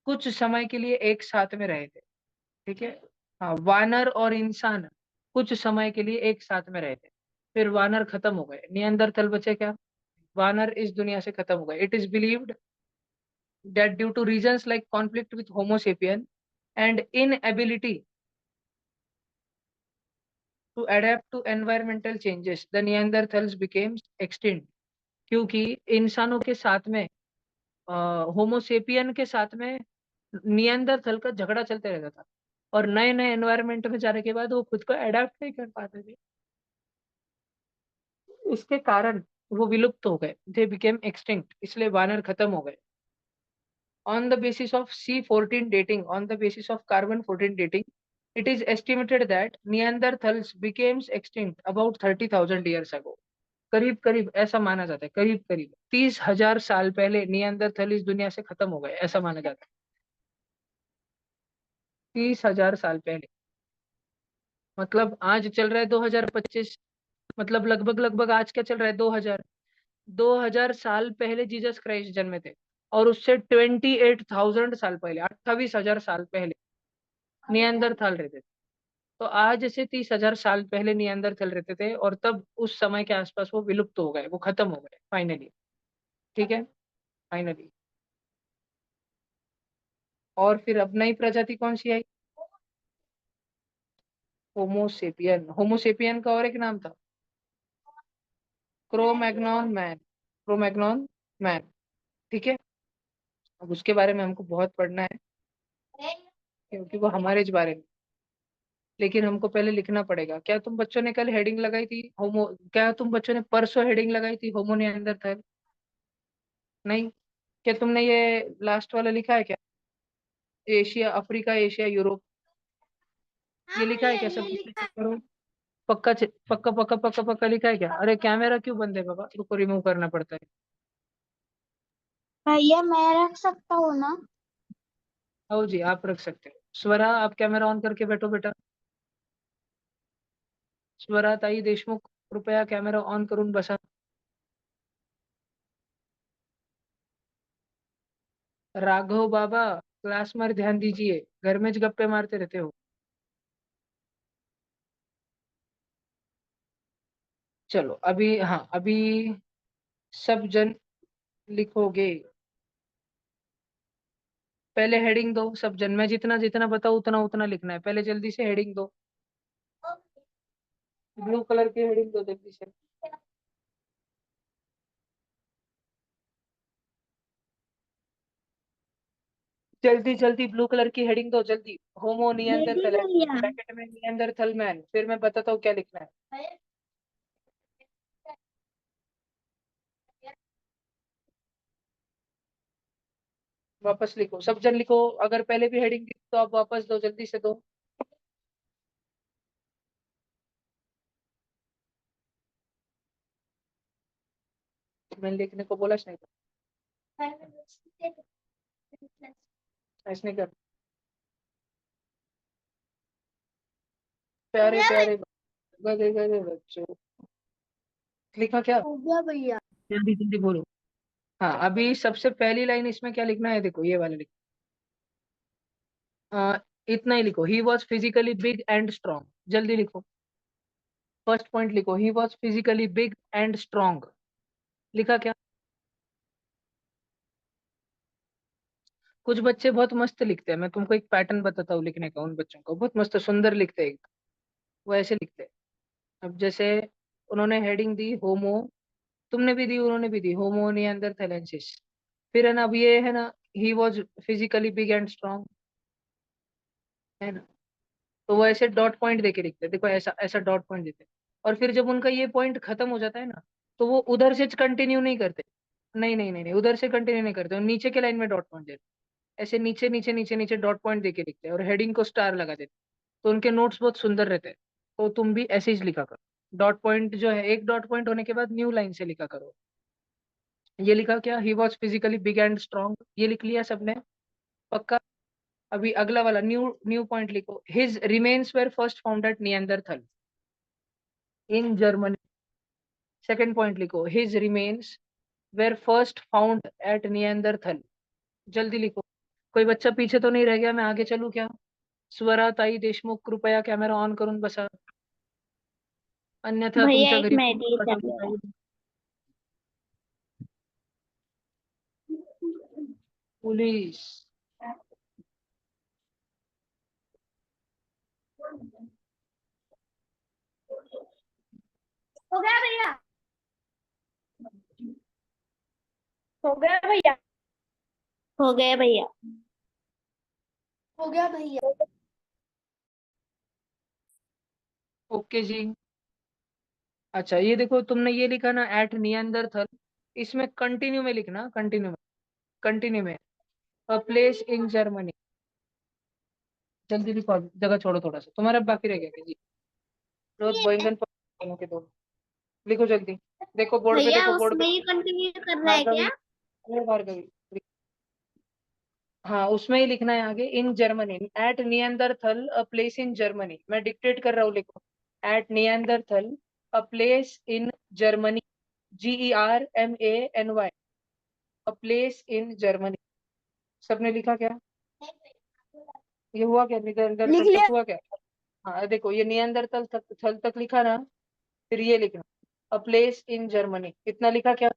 कुछ समय के लिए एक साथ में रहे थे, ठीक है। हाँ, वानर और इंसान कुछ समय के लिए एक साथ में रहे थे, फिर वानर खत्म हो गए, नियंदरथल बचे क्या? वानर इस दुनिया से खत्म हो गए। It is believed that due to reasons like conflict with Homo sapien and inability to adapt to environmental changes, the Neanderthals became extinct। क्योंकि इंसानों के साथ में, होमोसेपियन के साथ में नियंदरथल का झगड़ा चलते रहता था, और नए नए एनवायरनमेंट में जाने के बाद वो खुद को अडेप्ट नहीं कर पाते थे। इसके कारण वो विलुप्त हो गए, दे बिकेम एक्सटिंक्ट, इसलिए वानर खत्म हो गए। On the basis of C14 dating, on the basis of carbon 14 dating, it is estimated that Neanderthals became extinct about 30,000 years ago। करीब करीब ऐसा माना जाता है, करीब करीब 30,000 साल पहले नियंदरथल इस दुनिया से खत्म हो गए, ऐसा माना जाता है। 30,000 साल पहले, मतलब आज चल रहा है 2025, मतलब लगभग लगभग आज क्या चल रहा है? 2000 साल पहले जीसस क्राइस्ट जन्मे थे, और उससे 28,000 साल पहले, 28,000 साल पहले नियंदरथल रहते थे। तो आज से 30,000 साल पहले नियंदरथल रहते थे, और तब उस समय के आसपास वो विलुप्त हो गए, वो खत्म हो गए फाइनली, ठीक है, फाइनली। और फिर अब नई प्रजाति कौन सी आई? होमोसेपियन। होमोसेपियन का और एक नाम था क्रोमैग्नॉन मैन। क्रोमैग्नॉन मैन, ठीक है। अब उसके बारे में हमको बहुत पढ़ना है, क्योंकि वो हमारे इस बारे में, लेकिन हमको पहले लिखना पड़ेगा। क्या तुम बच्चों ने कल हेडिंग लगाई थी होमो, क्या तुम बच्चों ने परसों हेडिंग लगाई थी होमो नियंदरथल? नहीं? क्या तुमने ये लास्ट वाला लिखा है क्या? एशिया, अफ्रीका, एशिया, यूरोप, हाँ ये लिखा है भैया क्या? ये सब लिखा चेक है। करो। पक्का पक्का पक्का पक्का पक्का लिखा है क्या? अरे कैमरा क्यों बंद है बाबा? रुको, रिमूव करना पड़ता है। भैया मैं रख सकता हूँ ना? आओ जी, आप रख सकते हो। स्वरा, आप कैमरा ऑन करके बैठो बेटा। स्वरा ताई देशमुख, कृपया कैमरा ऑन करून बसा। राघव बाबा, क्लास में ध्यान दीजिए, घर में गप्पे मारते रहते हो। चलो अभी, हाँ अभी सब जन लिखोगे। पहले हेडिंग दो सब जन, मैं जितना जितना बताऊँ उतना उतना लिखना है। पहले जल्दी से हेडिंग दो, ब्लू कलर की हेडिंग दो जल्दी से। जल्दी जल्दी ब्लू कलर की हेडिंग दो जल्दी। होमो दे दी नियंदरथल, भैया। ब्रैकेट में नियंदरथल मैन, फिर मैं बताता हूँ क्या लिखना है। वापस लिखो सब जन लिखो, अगर पहले भी हेडिंग थी तो आप वापस दो, जल्दी से दो। मैंने लिखने को बोला नहीं था, ऐसे नहीं कर। प्यारे प्यारे गधे गधे बच्चों, लिखा क्या? हो गया भैया। जल्दी जल्दी बोलो। हाँ, अभी सबसे पहली लाइन इसमें क्या लिखना है, देखो ये वाला लिखो। इतना ही लिखो, ही was physically big and strong. जल्दी लिखो, फर्स्ट पॉइंट लिखो, ही was physically big and strong. लिखा क्या? कुछ बच्चे बहुत मस्त लिखते हैं, मैं तुमको एक पैटर्न बताता हूँ लिखने का, उन बच्चों को बहुत मस्त सुंदर लिखते हैं, वो ऐसे लिखते हैं। अब जैसे उन्होंने हेडिंग दी होमो, तुमने भी दी उन्होंने भी दी, होमो निएंडरथैलेंसिस। फिर है ना, अब ये है ना, ही was physically big and strong, है ना। तो वो ऐसे डॉट पॉइंट देके लिखते हैं, देखो ऐसा ऐसा डॉट पॉइंट देते हैं। और फिर जब उनका ये पॉइंट खत्म हो जाता है ना, तो वो उधर से कंटिन्यू नहीं करते। नहीं नहीं नहीं नहीं, उधर से कंटिन्यू नहीं करते, वो नीचे के लाइन में डॉट पॉइंट देते हैं। ऐसे नीचे नीचे नीचे नीचे डॉट पॉइंट देके लिखते हैं और हेडिंग को स्टार लगा देते हैं। तो उनके नोट्स बहुत सुंदर रहते हैं। तो तुम भी ऐसे ही लिखा करो, डॉट पॉइंट जो है, एक डॉट पॉइंट होने के बाद न्यू लाइन से लिखा करो। ये लिखा क्या? He was physically big and strong, ये लिख लिया सबने? पक्का? अभी अगला वाला न्यू न्यू पॉइंट लिखो, his remains were first found at Neanderthal in Germany. Second point लिखो, his remains were first found at Neanderthal. जल्दी लिखो, कोई बच्चा पीछे तो नहीं रह गया? मैं आगे चलूं क्या? स्वरा ताई देशमुख, कृपया कैमरा ऑन करून बसा, अन्यथा भैया तुमच्या एक घरी मिनट ये पाठवली चालू है। जाईल. पोलीस. हो गया भैया। हो गया भैया। हो गया भैया। हो गया भैया। ओके जी। अच्छा, ये देखो तुमने ये लिखा ना, एट नियंदरथल, इसमें कंटिन्यू में लिखना, कंटिन्यू में, कंटिन्यू में, अ प्लेस इन जर्मनी। जल्दी लिखो, अभी जगह छोड़ो थोड़ा सा, तुम्हारा बाकी रह गया क्या जी? रोज बोइंगन दोनों के दो, लिखो जल्दी। देखो बोर्ड पे, भैया देखो बोर्ड पे। उसमें ही कंटिन्यू करना है भार्गवी, क्या? अरे भार्गवी। हाँ, उसमें ही लिखना है आगे, in Germany, at Neanderthal a place in Germany. मैं डिक्टेट कर रहा हूँ, लिखो, at Neanderthal a place in Germany, GERMANY, a place in Germany. सबने लिखा क्या? ये हुआ क्या, लिख नियंदरथल लिया। तक हुआ क्या? हाँ देखो, ये नियंदरथल तक, थल तक लिखा ना, फिर ये लिखना, अ प्लेस इन जर्मनी। इतना लिखा क्या?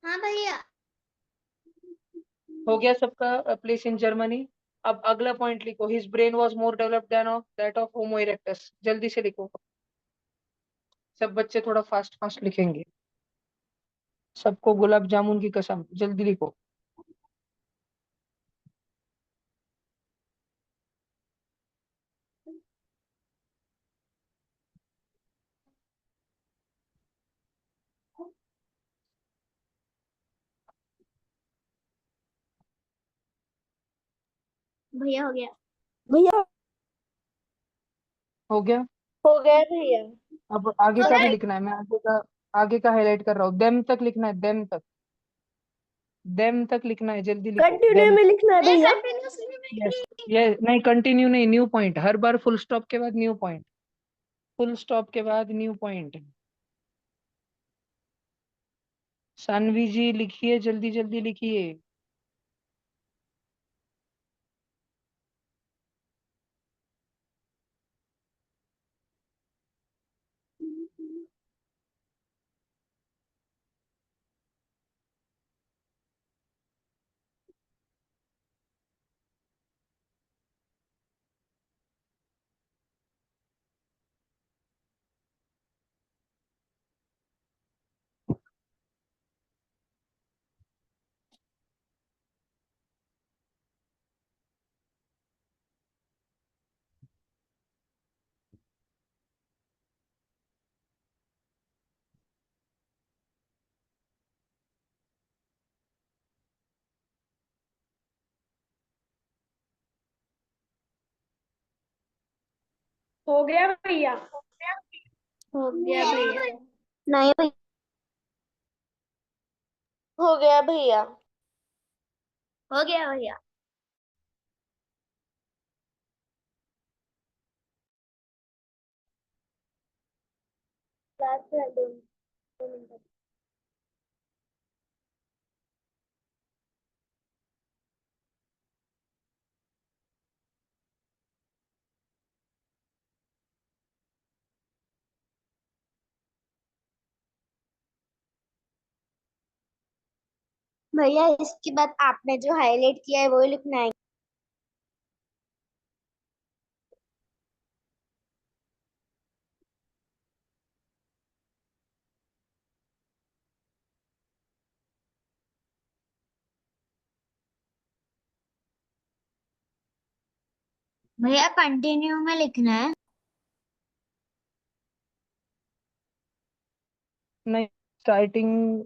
हाँ भैया। हो गया सबका, प्लेस इन जर्मनी। अब अगला पॉइंट लिखो, his brain was more developed than of that of homo erectus. जल्दी से लिखो, सब बच्चे थोड़ा फास्ट फास्ट लिखेंगे, सबको गुलाब जामुन की कसम। जल्दी लिखो। भैया हो गया। भैया हो गया। हो गया भैया। अब आगे हो का भी गया। लिखना है, मैं आगे का हाईलाइट कर रहा हूँ, देम तक लिखना है, देम तक, देम तक लिखना है, जल्दी लिखो, कंटिन्यू देम। में लिखना है नहीं भैया। कंटिन्यूअसली यस, नहीं। ये नहीं, कंटिन्यू नहीं, न्यू पॉइंट, हर बार फुल स्टॉप के बाद न्यू पॉइंट, फुल स्टॉप के बाद न्यू पॉइंट। सानवी जी लिखिए, जल्दी जल्दी लिखिए। हो गया भैया। हो गया भैया। नहीं भैया। हो गया भैया। हो गया भैया। क्लास है, 2 मिनट। भैया इसके बाद आपने जो हाईलाइट किया है वो लिखना है। भैया कंटिन्यू में लिखना है। नहीं, स्टार्टिंग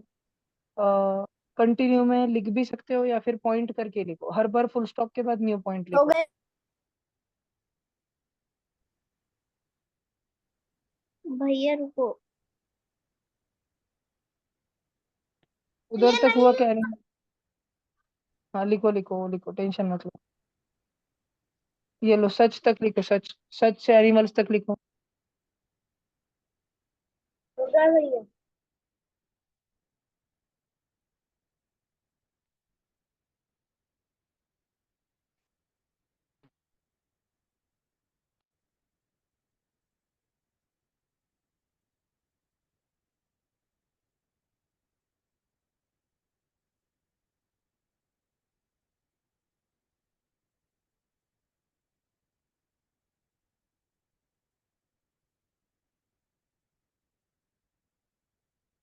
कंटिन्यू में लिख भी सकते हो या फिर पॉइंट करके लिखो, हर बार फुल स्टॉप के बाद न्यू पॉइंट हो लिखो। गए भैया, रुको। उधर तक हुआ क्या नहीं? हाँ लिखो लिखो लिखो, टेंशन मत लो। ये लो, सच तक लिखो, सच, सच से एनिमल्स तक लिखो। हो गया भैया।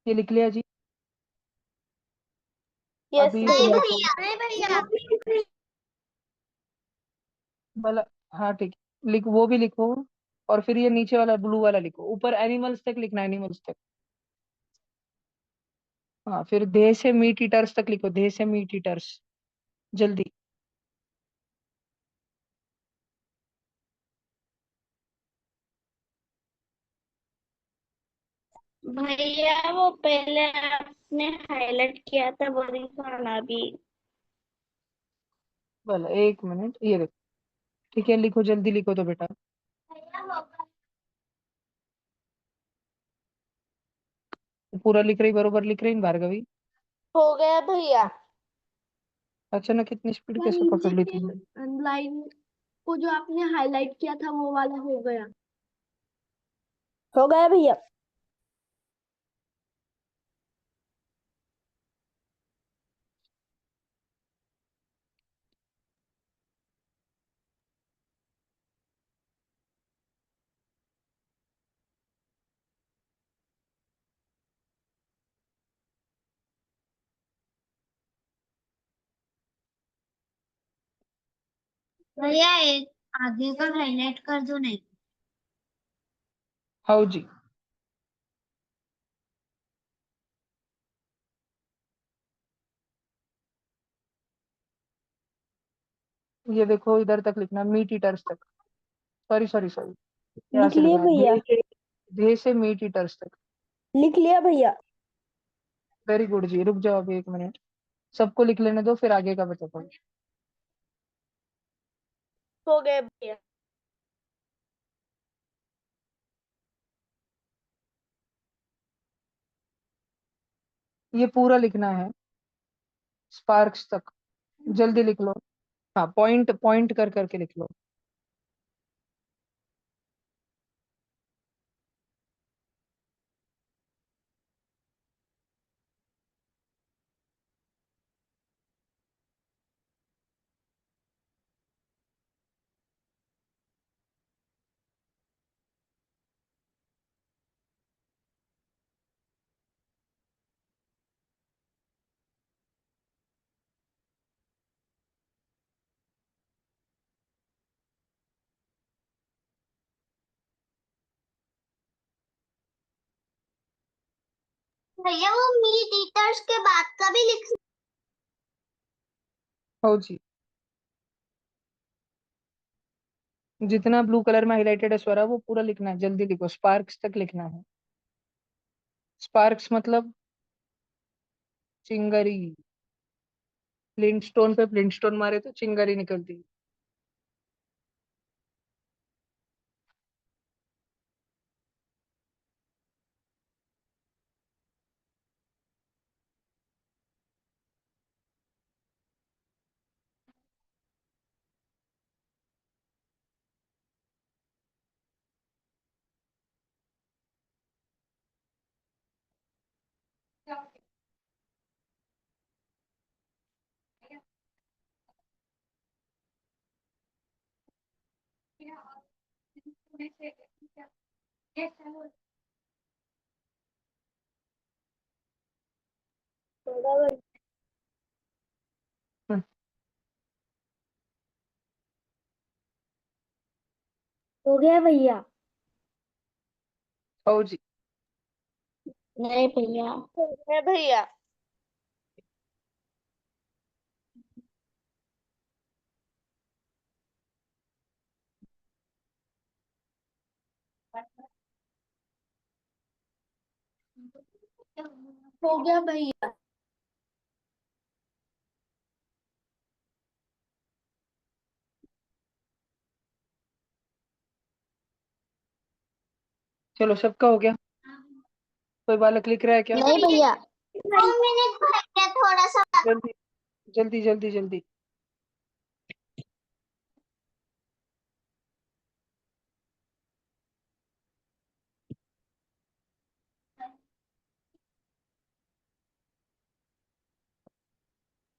ये लिख लिया जी? यस अभी नहीं भैया। तुम्हारे भैया, नहीं भैया। वाला, हाँ ठीक है, लिख, वो भी लिखो। और फिर ये नीचे वाला ब्लू वाला लिखो, ऊपर एनिमल्स तक लिखना, एनिमल्स तक। हाँ, फिर दे से मीट ईटर्स तक लिखो, दे से मीट ईटर्स, जल्दी। भैया वो पहले आपने हाईलाइट किया था वो दिखाना अभी। बोला, 1 मिनट, ये देखो। ठीक है, लिखो, जल्दी लिखो तो बेटा। पूरा लिख रही, बरोबर लिख रही ना भार्गवी? हो गया भैया। अचानक कितनी स्पीड भैया कैसे पकड़ नीचे ली के तुमने? लाइन को जो आपने हाईलाइट किया था वो वाला हो गया। हो गया भैया। भैया एक आगे का हाईलाइट कर दो। नहीं हाँ जी। ये देखो, इधर तक लिखना, मीट ईटर्स तक। सॉरी सॉरी सॉरी, यहाँ लिख से लिए लिखना, भैया। धे से मीट ईटर्स तक। लिख लिया भैया। वेरी गुड जी, रुक जाओ अभी 1 मिनट, सबको लिख लेने दो, फिर आगे का बताओ। हो गया भैया। ये पूरा लिखना है, स्पार्क्स तक, जल्दी लिख लो। हाँ, पॉइंट पॉइंट कर करके लिख लो। भैया वो मीट ईटर्स के बाद का भी लिख। हाँ जी, जितना ब्लू कलर में हाईलाइटेड है स्वरा, वो पूरा लिखना है, जल्दी लिखो, स्पार्क्स तक लिखना है। स्पार्क्स मतलब चिंगरी। फ्लिंटस्टोन पे फ्लिंटस्टोन मारे तो चिंगरी निकलती। हम्म, हो गया भैया? आओ जी। नहीं भैया। है भैया। हो गया भैया। चलो सबका हो गया। कोई बालक लिख रहा है क्या? नहीं भैया। 2 मिनट भैया, थोड़ा सा। जल्दी जल्दी जल्दी जल्दी।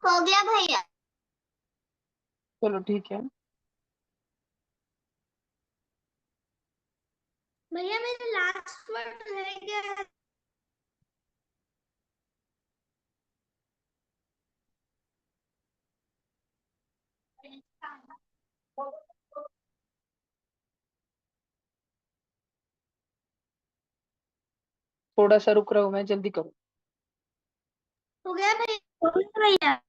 हो गया भैया। चलो ठीक है। भैया मेरे लास्ट वर्ड रह गया है। थोड़ा सा रुक रहा हूँ मैं, जल्दी करो। हो गया भैया। हो गया भैया।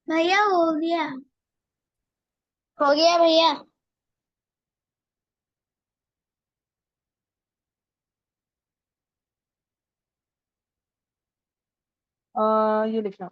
भैया हो गया। हो गया भैया। ये लिखना।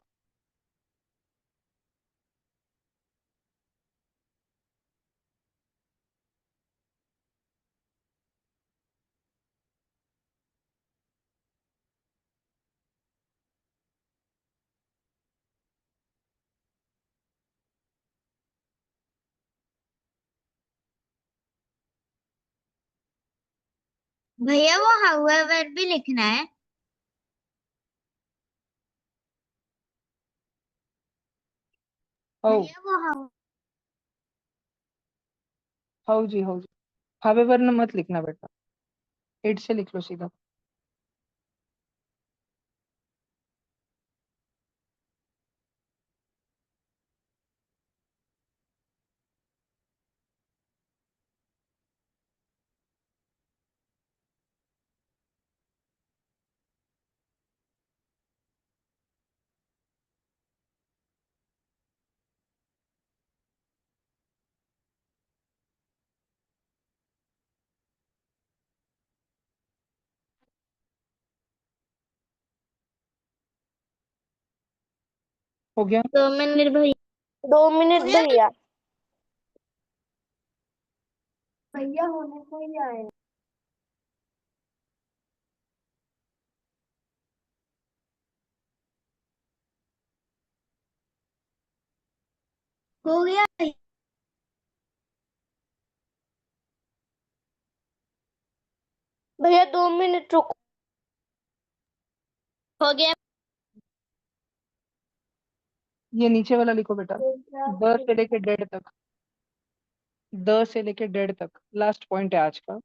भैया वो हाउएवर भी लिखना है। हाउ। भैया वो हाउ हाउ जी, हाउ जी। हावे वरना मत लिखना बेटा, इट से लिख लो सीधा। हो गया। 2 मिनट भैया। 2 मिनट भैया। भैया होने को ही आए। हो गया भैया। भैया 2 मिनट रुको। हो गया। ये नीचे वाला लिखो बेटा। द से लेके डेड तक। द से लेके डेड तक लास्ट पॉइंट है आज का।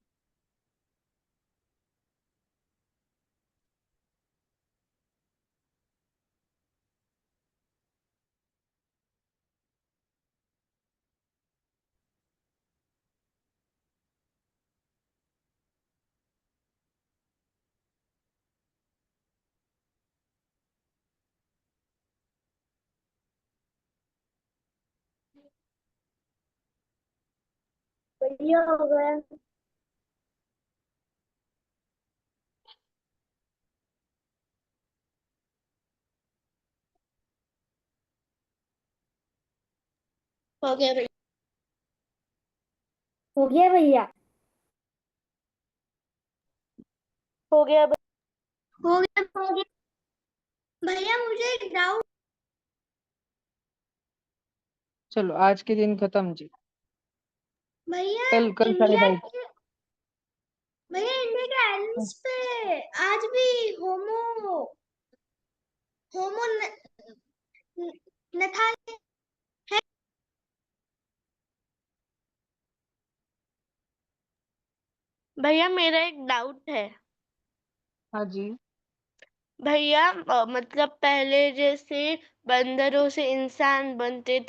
भैया हो गया। हो गया भैया। हो गया भैया। हो गया हो गया भैया। मुझे एक डाउट। चलो आज के दिन खत्म जी। भैया कल कल साढ़े इंडिया 2:30। के भैया इंडिया के आइलैंड्स पे आज भी होमो होमो नथा भैया, मेरा एक डाउट है हाँ जी। भैया। मतलब पहले जैसे बंदरों से इंसान बनते थे